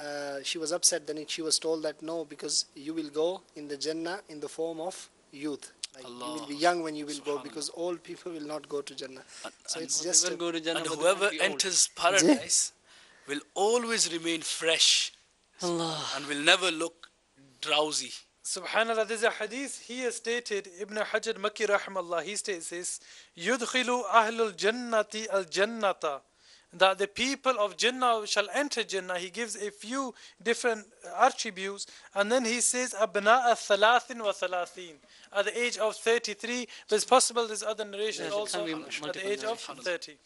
she was upset. Then she was told that no, because you will go in the Jannah in the form of youth. Like you will be young when you will go, because old people will not go to Jannah. So it's They just will go to Jannah, And but they whoever won't be old. enters paradise will always remain fresh Allah. and will never look drowsy. Subhanallah, there's a hadith here stated, Ibn Hajar Makki Rahimallah, he states this, يُدْخِلُ أَهْلُ الْجَنَّةِ الْجَنَّةَ, that the people of Jannah shall enter Jannah. He gives a few different attributes, and then he says, أَبْنَاءَ ثَلَاثٍ وَثَلَاثِينَ, at the age of 33, but it's possible there's other narrations Yes, it also, can be at the age of 30.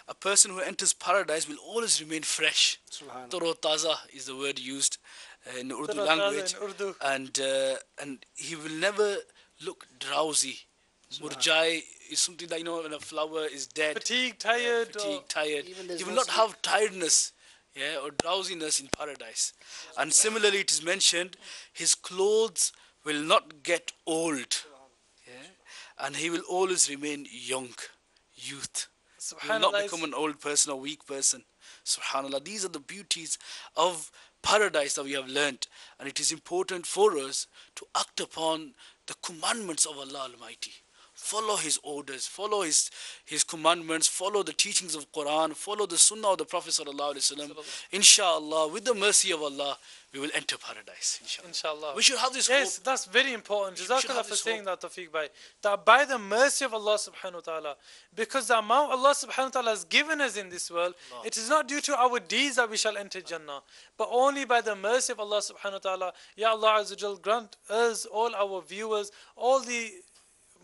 A person who enters paradise will always remain fresh. Subhanallah. Taro taza is the word used in Urdu Taro taza language, in Urdu. and he will never look drowsy. Murjai is something that, you know, when a flower is dead, Fatigue, tired, tired. Even there's He will no not have tiredness, yeah, or drowsiness in paradise. And similarly, it is mentioned, his clothes will not get old, yeah, and he will always remain young, youth. He will not Subhanallah, become an old person or weak person. Subhanallah. These are the beauties of paradise that we have learnt. And it is important for us to act upon the commandments of Allah Almighty. Follow His orders, follow His commandments, follow the teachings of Quran, follow the Sunnah of the Prophet Sallallahu Alaihi Wasallam. Inshallah, with the mercy of Allah, we will enter paradise. Inshallah. We should have this Yes, hope. that's very important. should Jazakallah have for this saying hope. that, Tawfiq Bhai. That by the mercy of Allah subhanahu wa ta'ala, because the amount Allah subhanahu wa ta'ala has given us in this world, it is not due to our deeds that we shall enter Jannah, but only by the mercy of Allah subhanahu wa ta'ala. Ya Allah Azza wa Jal, grant us, all our viewers, all the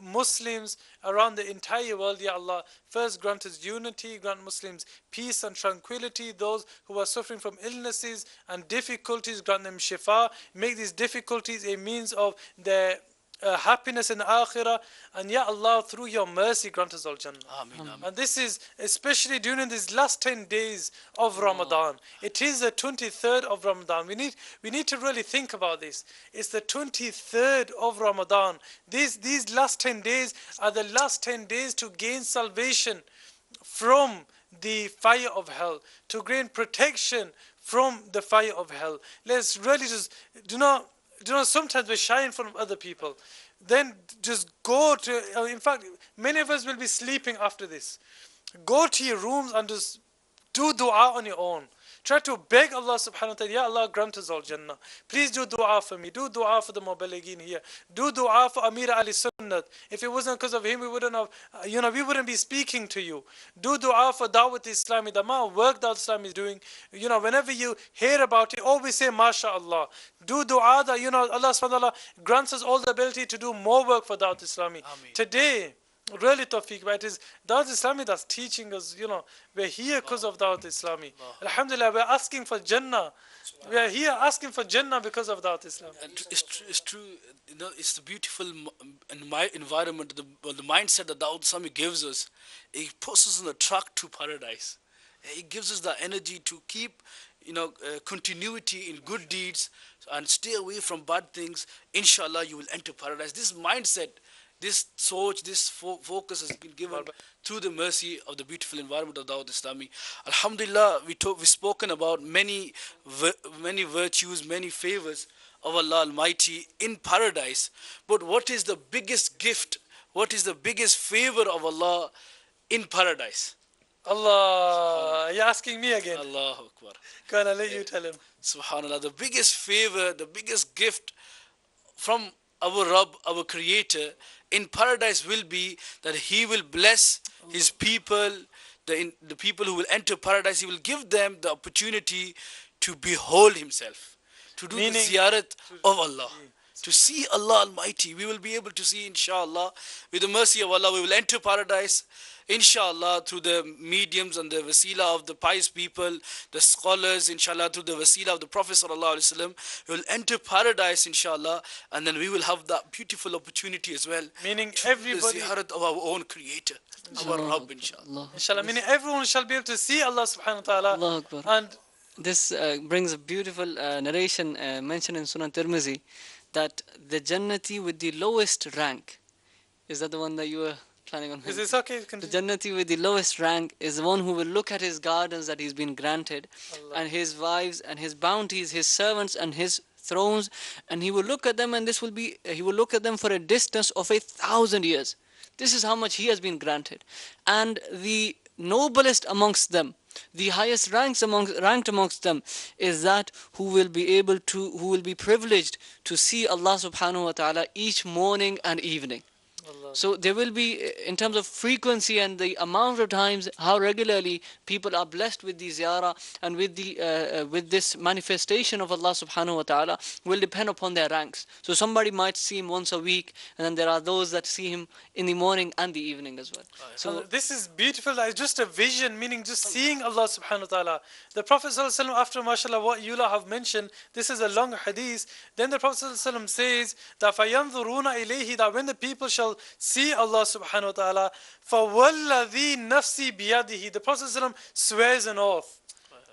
Muslims around the entire world, Ya Allah, first grant us unity, grant Muslims peace and tranquility. Those who are suffering from illnesses and difficulties, grant them shifa. Make these difficulties a means of their happiness in the akhirah. And Ya Allah, through your mercy, grant us all Jannah. Ameen, ameen. And this is especially during these last 10 days of Ramadan. It is the 23rd of Ramadan. We need to really think about this. It's the 23rd of Ramadan. These last 10 days are the last 10 days to gain salvation from the fire of hell, to gain protection from the fire of hell. Let's really just do not sometimes we're shy in front of other people. Then just go to, in fact, many of us will be sleeping after this. Go to your rooms and just do dua on your own. Try to beg Allah subhanahu wa ta'ala, Ya Allah, grant us all Jannah. Please do dua for me. Do dua for the Mubalighin here. Do dua for Amir Ali Sunnat. If it wasn't because of him, we wouldn't have, we wouldn't be speaking to you. Do dua for Dawat Islami, the amount of work Dawat Islami is doing. Whenever you hear about it, always say, MashaAllah. Do dua that, Allah subhanahu wa ta'ala grants us all the ability to do more work for Dawat Islami. Ameen. Today, really Tawfiq, but it is Dawat Islami that's teaching us, we're here because of Dawat Islami. Alhamdulillah, we're asking for Jannah. We are here asking for Jannah because of Dawat Islami. And it's true, it's the beautiful environment, the mindset that Dawud Sami gives us. It puts us on the track to paradise. It gives us the energy to keep, continuity in good deeds and stay away from bad things. Inshallah, you will enter paradise. This mindset, this soch, this focus has been given through the mercy of the beautiful environment of Dawat Islami. Alhamdulillah, we've spoken about many virtues, many favors of Allah Almighty in paradise. But what is the biggest gift? What is the biggest favor of Allah in paradise? Allah, you're asking me again. Allahu Akbar. Go on, I'll let you tell him. Subhanallah, the biggest favor, the biggest gift from our Rabb, our Creator, in paradise will be that He will bless His people, the people who will enter paradise. He will give them the opportunity to behold Himself, to do the ziyarat of Allah, to see Allah Almighty. We will be able to see, inshallah, with the mercy of Allah, we will enter paradise, inshallah, through the mediums and the wasila of the pious people, the scholars, inshallah, through the wasila of the Prophet sallallahu alaihi wasallam. We will enter paradise, inshallah, and then we will have that beautiful opportunity as well. Meaning to everybody, the ziyarat of our own Creator, our Rabb, inshallah. inshallah, meaning everyone shall be able to see Allah subhanahu wa ta'ala. Allah Akbar. And this brings a beautiful narration mentioned in Sunan Tirmizi, that the Jannati with the lowest rank, is that the one that you were planning on? is this okay? The Continue. Jannati with the lowest rank is the one who will look at his gardens that he's been granted, Allah. and his wives and his bounties, his servants and his thrones, and he will look at them, and he will look at them for a distance of 1,000 years. This is how much he has been granted. And the noblest amongst them The highest ranked amongst them is that who will be privileged to see Allah subhanahu wa ta'ala each morning and evening. Allah. So there will be, in terms of frequency and the amount of times, how regularly people are blessed with the ziyarah and with this manifestation of Allah subhanahu wa ta'ala will depend upon their ranks. So somebody might see him once a week, and then there are those that see him in the morning and the evening as well. So This is beautiful. Like just a vision, meaning just seeing Allah subhanahu wa ta'ala. The Prophet ﷺ, after mashallah what you have mentioned, this is a long hadith. Then the Prophet ﷺ says that فَيَنْظُرُونَ إِلَيْهِ, that when the people shall see Allah subhanahu wa ta'ala, فَوَالَّذِي نَفْسِي بِيَدِهِ, the Prophet ﷺ swears an oath.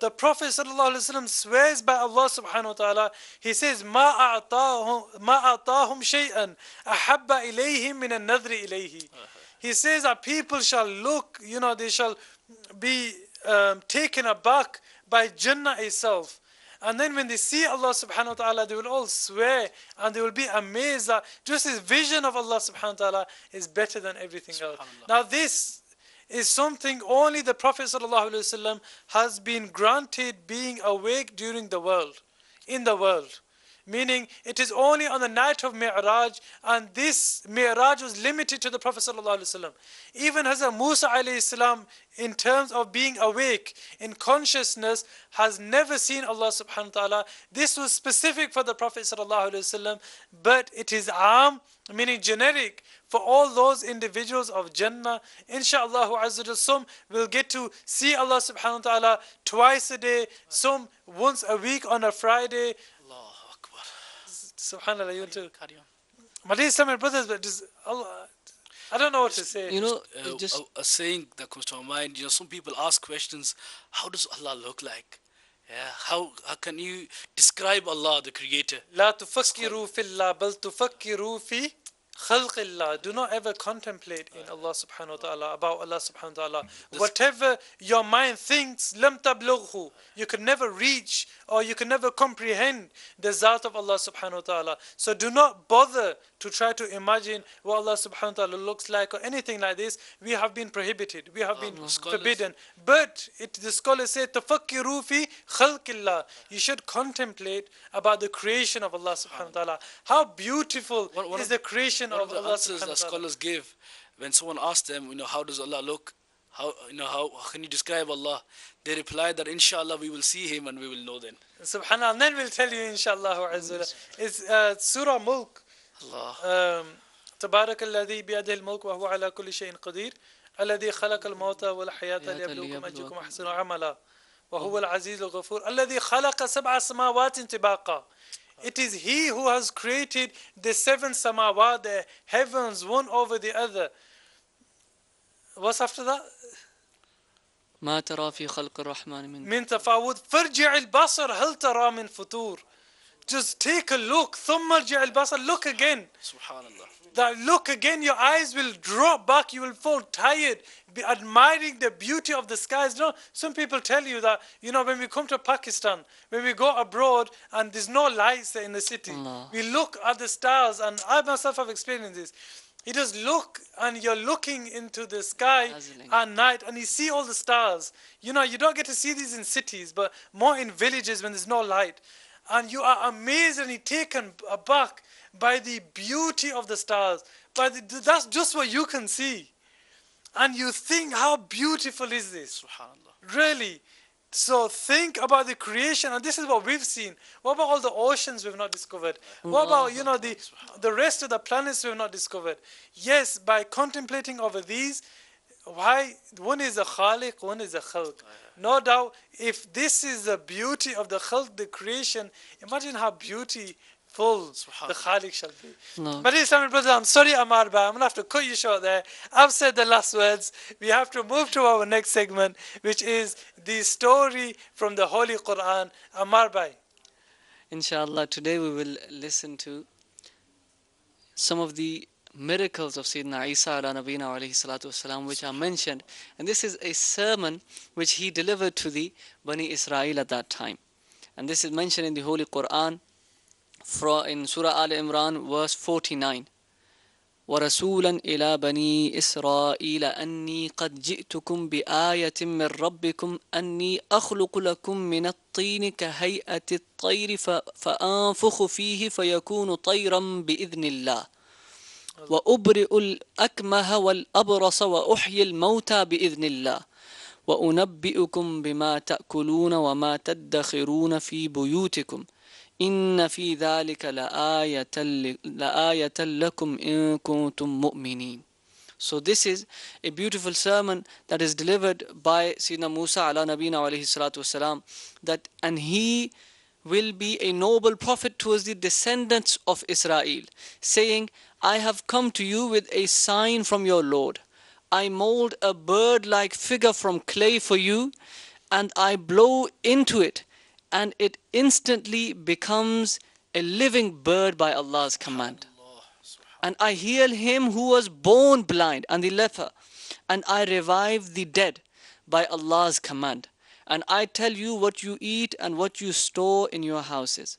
The Prophet ﷺ swears by Allah subhanahu wa ta'ala. He says, مَا أَعْطَاهُمْ شَيْئًا أَحَبَّ إِلَيْهِمْ مِنَ النَّذْرِ إِلَيْهِ. He says that people shall look, they shall be taken aback by Jannah itself. And then when they see Allah subhanahu wa ta'ala, they will all swear and they will be amazed that just this vision of Allah subhanahu wa ta'ala is better than everything else. Now this is something only the Prophet sallallahu alaihi wasallam has been granted being awake during the world, in the world. Meaning it is only on the night of Mi'raj, and this Mi'raj was limited to the Prophet sallallahu alaihi wasallam. Even Hazrat Musa alayhi salam, in terms of being awake in consciousness, has never seen Allah subhanahu wa ta'ala. This was specific for the Prophet sallallahu alaihi wasallam, but it is meaning generic for all those individuals of Jannah. Insha'Allah azza wa, some will get to see Allah subhanahu wa ta'ala twice a day, some once a week on a Friday. Subhanallah, you want to carry on. My dear Islamic brothers, but just Allah, I don't know what to say. A saying that comes to my mind, some people ask questions, how does Allah look like? Yeah, how can you describe Allah, the Creator? لا تفكروا في الله بل تفكروا في خلق الله. Do not ever contemplate in Allah subhanahu wa ta'ala, about Allah subhanahu wa ta'ala. Whatever your mind thinks, لم تبلغه, you can never reach or you can never comprehend the Zat of Allah subhanahu wa ta'ala. So do not bother to try to imagine what Allah subhanahu wa ta'ala looks like or anything like this. We have been prohibited, we have been forbidden. But the scholars say تفكروا في خلق الله. You should contemplate about the creation of Allah subhanahu wa ta'ala. How beautiful is the creation of Allah answers subhanahu wa that ta'ala. scholars give when someone asks them, how does Allah look? How can you describe Allah? They reply that inshallah we will see Him and we will know then. Subhanallah, and then we'll tell you inshallah azza wa. It's Surah Mulk. Allah. تبارك الذي بيده الملك وهو على كل شيء قدير الذي خلق الموت والحياة ليبلوكم أيكم أحسن عملا وهو العزيز الغفور الذي خلق سبع سماوات طباقا. It is He who has created the 7 samawat, the heavens, one over the other. What's after that? ما ترى في خلق الرحمن من تفاوت فارجع البصر هل ترى من فطور. Just take a look. ثم ارجع البصر. Look again. Subhanallah. That look again, your eyes will drop back, you will fall tired, be admiring the beauty of the skies. Some people tell you that, when we come to Pakistan, when we go abroad and there's no lights in the city, we look at the stars, and I myself have experienced this. You just look and you're looking into the sky at night and you see all the stars. You don't get to see these in cities, but more in villages when there's no light. And you are amazed and you're taken aback by the beauty of the stars. That's just what you can see. And you think, how beautiful is this? Subhanallah. Really. So think about the creation, and this is what we've seen. What about all the oceans we've not discovered? What about, the rest of the planets we've not discovered? Yes, by contemplating over these, why? One is a khaliq, one is a khalq. No doubt, if this is the beauty of the khalq, the creation, imagine how beautiful the khaliq shall be. No. But Islamic brother, I'm sorry Ammar Bhai, I'm going to have to cut you short there. I've said the last words. We have to move to our next segment, which is the story from the Holy Quran. Ammar Bhai. Inshallah, today we will listen to some of the miracles of Sayyidina Isa ala Nabina alayhi salatu wasalam, which are mentioned. And this is a sermon which he delivered to the Bani Israel at that time. And this is mentioned in the Holy Quran in Surah Al Imran, verse 49. ورسولا إلى بني إسرائيل أني قد جئتكم بآية من ربكم أني أخلق لكم من الطين كهيئة الطير فأنفخ فيه فيكون طيرا بإذن الله وأبرئ الأكمه والأبرص وأحيي الموتى بإذن الله وأنبئكم بما تأكلون وما تدخرون في بيوتكم إن في ذلك لآية لكم إن كنتم مؤمنين. So this is a beautiful sermon that is delivered by Sayyidina Musa ala nabina alayhi salatu wasalam, that and he will be a noble prophet towards the descendants of Israel, saying, I have come to you with a sign from your Lord. I mold a bird-like figure from clay for you, and I blow into it, and it instantly becomes a living bird by Allah's command. And I heal him who was born blind and the leper, and I revive the dead by Allah's command. And I tell you what you eat and what you store in your houses.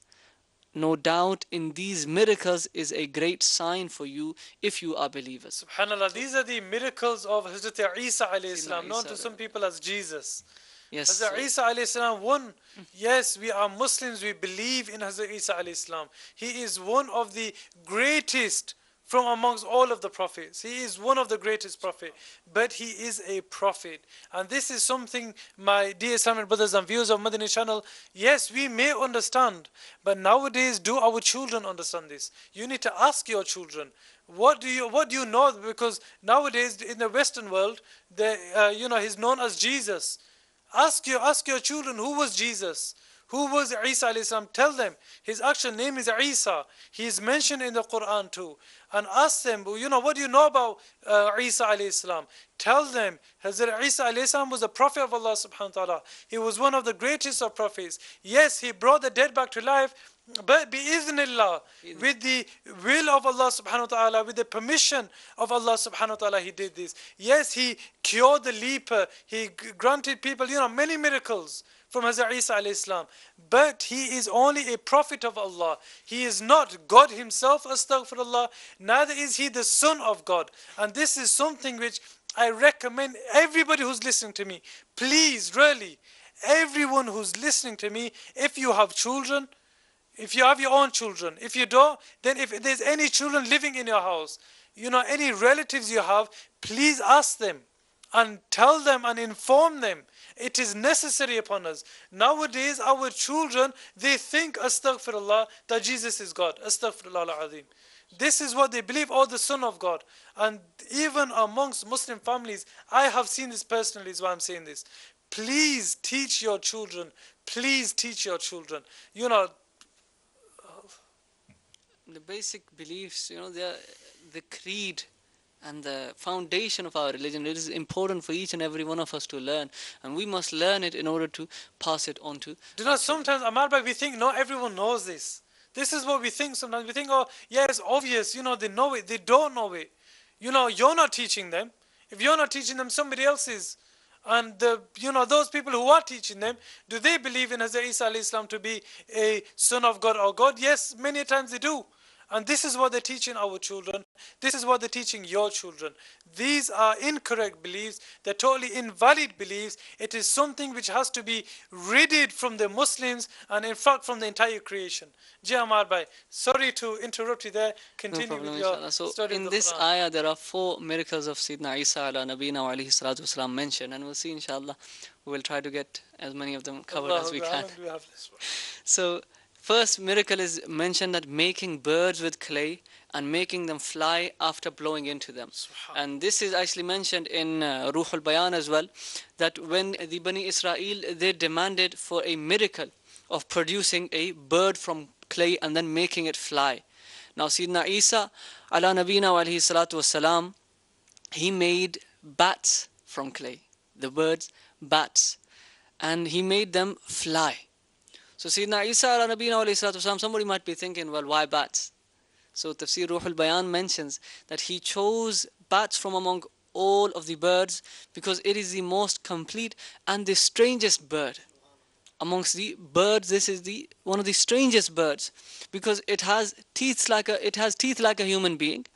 No doubt in these miracles is a great sign for you if you are believers. SubhanAllah, these are the miracles of Hazrat Isa alayhi salam, known to some people as Jesus. Yes. Hazrat Isa alayhi salam, one, yes, we are Muslims, we believe in Hazrat Isa alayhi salam. He is one of the greatest from amongst all of the prophets. He is one of the greatest prophets, but he is a prophet. And this is something, my dear Islamic brothers and viewers of Madani channel, yes, we may understand, but nowadays, do our children understand this? You need to ask your children, what do you know? Because nowadays in the Western world, he's known as Jesus. Ask your children, who was Jesus? Who was Isa alayhi salam? Tell them his actual name is Isa. He is mentioned in the Quran too. And ask them, what do you know about Isa alayhi salam? Tell them Hazrat Isa alayhi salam was a prophet of Allah subhanahu wa ta'ala. He was one of the greatest of prophets. Yes, he brought the dead back to life, but bi'idhnillah, with the will of Allah subhanahu wa ta'ala, with the permission of Allah subhanahu wa ta'ala, he did this. Yes, he cured the leper, he granted people, many miracles from Hazrat Isa alayhi salam. But he is only a prophet of Allah. He is not God himself, astaghfirullah, neither is he the son of God. And this is something which I recommend everybody who's listening to me, please, really, everyone who's listening to me, if you have children, if you have your own children, if you don't, then if there's any children living in your house, any relatives you have, please ask them and tell them and inform them. It is necessary upon us. Nowadays, our children, they think, astaghfirullah, that Jesus is God. Astaghfirullah al-azim. This is what they believe, or the Son of God. And even amongst Muslim families, I have seen this personally, is why I'm saying this. Please teach your children. Please teach your children. The basic beliefs, the creed and the foundation of our religion. It is important for each and every one of us to learn, and we must learn it in order to pass it on to. Sometimes, Amar Bhai, we think, no, everyone knows this. This is what we think sometimes. We think, oh, yeah, it's obvious, they know it. They don't know it. You're not teaching them. If you're not teaching them, somebody else is. And those people who are teaching them, do they believe in Hazrat Isa alayhi salam to be a son of God or God? Yes, many times they do. And this is what they're teaching our children. This is what they're teaching your children. These are incorrect beliefs. They're totally invalid beliefs. It is something which has to be ridded from the Muslims and in fact from the entire creation. Ji Amar Bhai, sorry to interrupt you there. Continue with your story. In this ayah, there are 4 miracles of Sayyidina Isa ala nabina wa alayhi salatu wasalam mentioned, and we'll see, inshallah, we will try to get as many of them covered as we can. So, first miracle is mentioned, that making birds with clay and making them fly after blowing into them. And this is actually mentioned in Ruhul Bayan as well, that when the Bani Israel, they demanded for a miracle of producing a bird from clay and then making it fly. Now Sayyidina Isa ala nabina wa alayhi salatu wasalam, he made bats from clay, the birds, bats, and he made them fly. So Sayyidina Isa ala nabina wa alayhi salatu wasalam, somebody might be thinking, well, why bats? So Tafsir Ruhul Bayan mentions that he chose bats from among all of the birds because it is the most complete and the strangest bird. Amongst the birds, this is one of the strangest birds because it has teeth like a human being,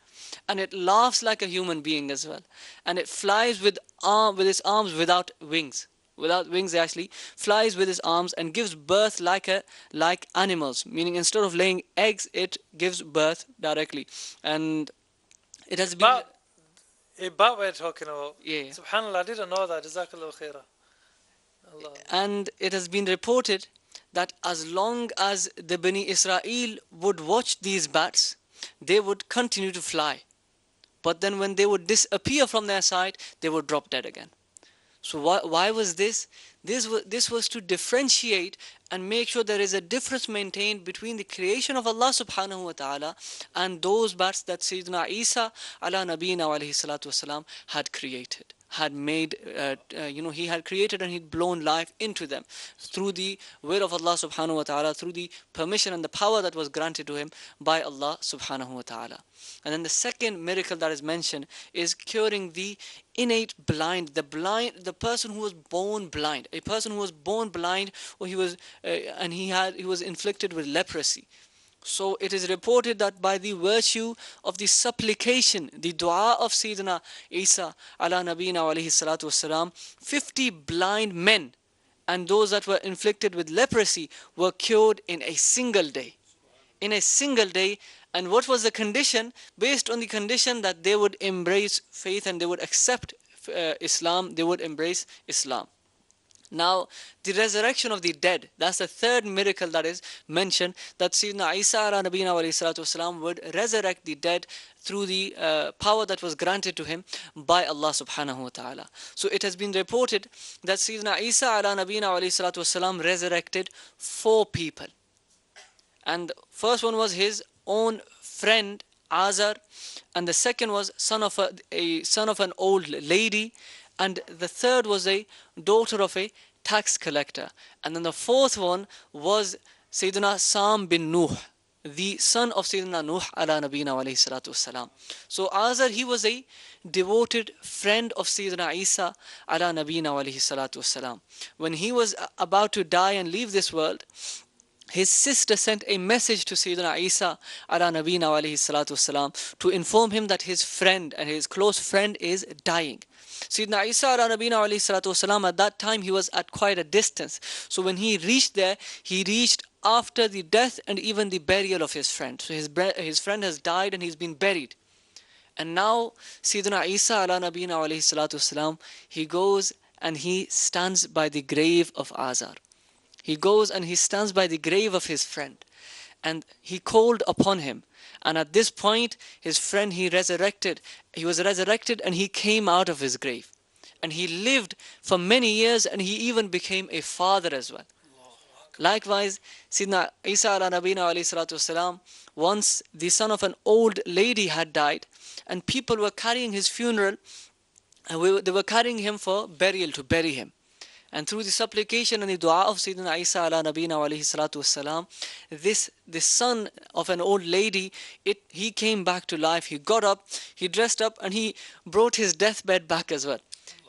and it laughs like a human being as well, and it flies with its arms without wings. Without wings, it actually flies with its arms and gives birth like animals. Meaning, instead of laying eggs, it gives birth directly, and it has been. A bat we're talking about. Yeah. Subhanallah, I didn't know that. Jazakallah khairah. Allah. And it has been reported that as long as the Bani Israel would watch these bats, they would continue to fly. But then when they would disappear from their sight, they would drop dead again. So why was this? This was to differentiate and make sure there is a difference maintained between the creation of Allah subhanahu wa ta'ala and those bats that Sayyidina Isa ala nabiyina alayhi salatu wasalam had created, had made, he had created and he'd blown life into them through the will of Allah subhanahu wa ta'ala, through the permission and the power that was granted to him by Allah subhanahu wa ta'ala. And then the second miracle that is mentioned is curing the innate blind, the person who was born blind, a person who was born blind, or he was inflicted with leprosy. So it is reported that by the virtue of the supplication, the dua of Sayyidina Isa ala nabina alayhi salatu wasalam, 50 blind men and those that were inflicted with leprosy were cured in a single day. In a single day. And what was the condition? Based on the condition that they would embrace faith and they would accept Islam, they would embrace Islam. Now, the resurrection of the dead, that's the third miracle that is mentioned, that Sayyidina Isa ala nabiyina alayhi salatu wasalam would resurrect the dead through the power that was granted to him by Allah subhanahu wa ta'ala. So it has been reported that Sayyidina Isa ala nabiyina alayhi salatu wasalam resurrected 4 people. And the first one was his own friend Azar, and the second was son of an old lady, and the third was a daughter of a tax collector, and then the fourth one was Sayyidina Sam bin Nuh, the son of Sayyidina Nuh ala nabina alayhi salatu wasalam. So Azar, he was a devoted friend of Sayyidina Isa ala nabina alayhi salatu wasalam. When he was about to die and leave this world, his sister sent a message to Sayyidina Isa ala nabina alayhi salatu wasalam to inform him that his friend and his close friend is dying. Sayyidina Isa ala nabina alayhi salatu wasalam, at that time he was at quite a distance. So when he reached there, he reached after the death and even the burial of his friend. So his friend has died and he's been buried. And now Sayyidina Isa ala nabina alayhi salatu wasalam, he goes and he stands by the grave of Azar. He goes and he stands by the grave of his friend, and he called upon him. And at this point, his friend, he was resurrected, and he came out of his grave. And he lived for many years, and he even became a father as well. Likewise, Sayyidina Isa ala nabina alayhi salatu wasalam, once the son of an old lady had died, and people were carrying his funeral, and they were carrying him for burial, to bury him. And through the supplication and the dua of Sayyidina Isa ala nabina alayhi salatu wasalam, this son of an old lady, he came back to life. He got up, he dressed up, and he brought his deathbed back as well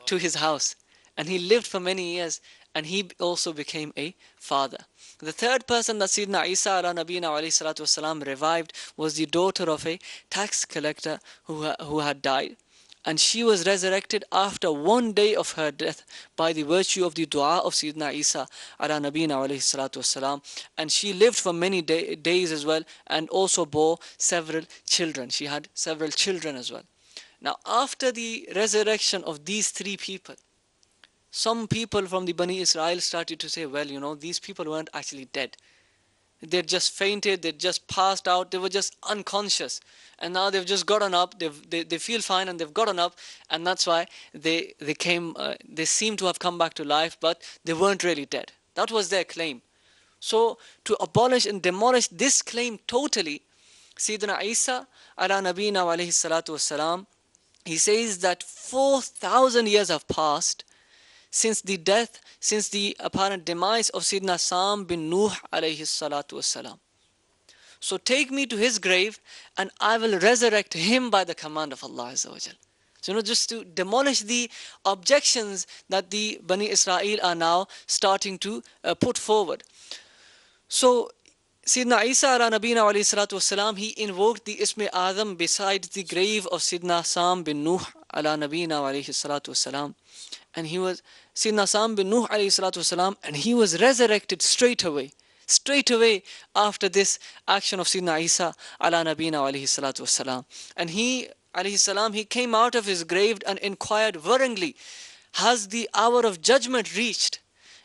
to his house. And he lived for many years, and he also became a father. The third person that Sayyidina Isa ala nabina alayhi salatu wasalam revived was the daughter of a tax collector who had died. And she was resurrected after 1 day of her death by the virtue of the dua of Sayyidina Isa ala nabina alayhi salatu wasalam. And she lived for many days as well, and also bore several children. She had several children as well. Now, after the resurrection of these 3 people, some people from the Bani Israel started to say, well, these people weren't actually dead. They just fainted, they just passed out, they were just unconscious. And now they've just gotten up, they feel fine and they've gotten up, and that's why they seem to have come back to life, but they weren't really dead. That was their claim. So to abolish and demolish this claim totally, Sayyidina Isa ala nabina alayhi salatu wasalam, he says that 4,000 years have passed since the apparent demise of Sayyidina Sam bin Nuh alayhi salatu wasalam. So take me to his grave and I will resurrect him by the command of Allah Azza wa Jal. So just to demolish the objections that the Bani Israel are now starting to put forward. So Sayyidina Isa ala Nabina alayhi salatu wasalam, he invoked the Ism Azam beside the grave of Sayyidina Sam bin Nuh ala Nabina alayhi salatu wasalam. And he was Sayyidina Sam bin Nuh alayhi salatu wasalam, and he was resurrected straight away. Straight away after this action of Sayyidina Isa ala Nabina alayhi salatu wasalam. And he alayhi salam, he came out of his grave and inquired worryingly, has the hour of judgment reached?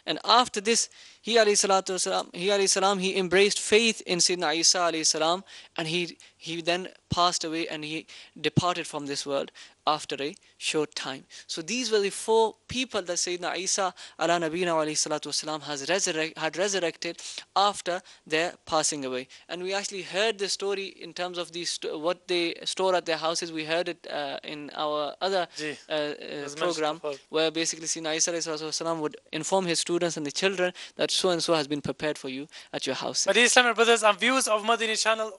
And after this, he alayhi salatu wasalam, he embraced faith in Sayyidina Isa alayhi salam, and he then passed away and he departed from this world after a short time. So these were the four people that Sayyidina Isa ala Nabina alayhi salatu wasalam had resurrected after their passing away. And we actually heard the story in terms of what they store at their houses. We heard it in our other program, where basically Sayyidina Isa alayhi salatu wasalam would inform his students and the children that so and so has been prepared for you at your house. But Islamic brothers and viewers of Madani channel,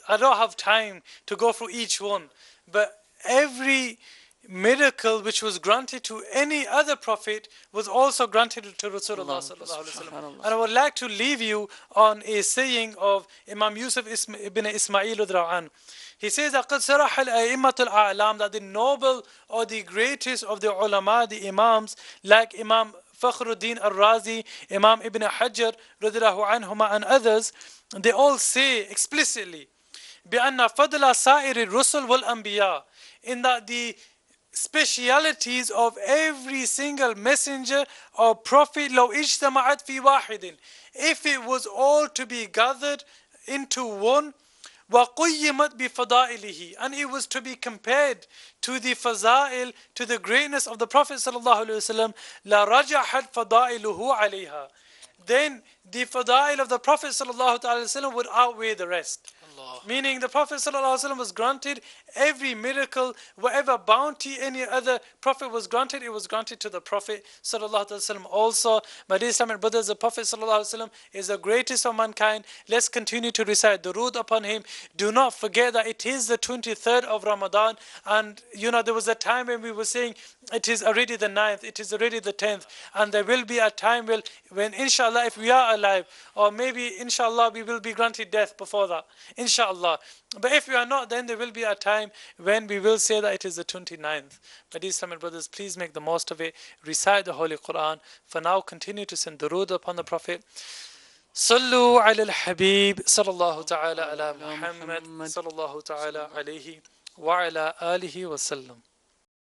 I don't have time to go through each one, but every miracle which was granted to any other prophet was also granted to Rasulullah sallallahu alaihi wasallam. And I would like to leave you on a saying of Imam Yusuf ibn Ismail Udra'an. He says that that the noble or the greatest of the ulama, the imams, like Imam Fakhruddin al-Razi, Imam Ibn Hajar radiallahu anhuma, and others, they all say explicitly بأن فضل سائر الرسل والأنبياء, in that the specialities of every single messenger or prophet لو اجتمعت في واحد, if it was all to be gathered into one, وقيمت بفضائله, and it was to be compared to the fazail, to the greatness of the Prophet sallallahu alaihi wasallam, لرجحت فضائله عليها, then the fadail of the Prophet sallallahu alaihi wasallam would outweigh the rest. Meaning the Prophet ﷺ was granted every miracle, whatever bounty any other Prophet was granted, it was granted to the Prophet ﷺ also. My dear Islamic brothers, the Prophet ﷺ is the greatest of mankind. Let's continue to recite durood upon him. Do not forget that it is the 23rd of Ramadan, and there was a time when we were saying it is already the 9th, it is already the 10th, and there will be a time when inshallah, if we are alive, or maybe inshallah we will be granted death before that, inshallah. But if we are not, then there will be a time when we will say that it is the 29th. But Islamic brothers, please make the most of it. Recite the Holy Quran. For now, continue to send durood upon the Prophet. Sallu ala al-Habib sallallahu ta'ala ala Muhammad sallallahu ta'ala alayhi wa ala alihi wa sallam.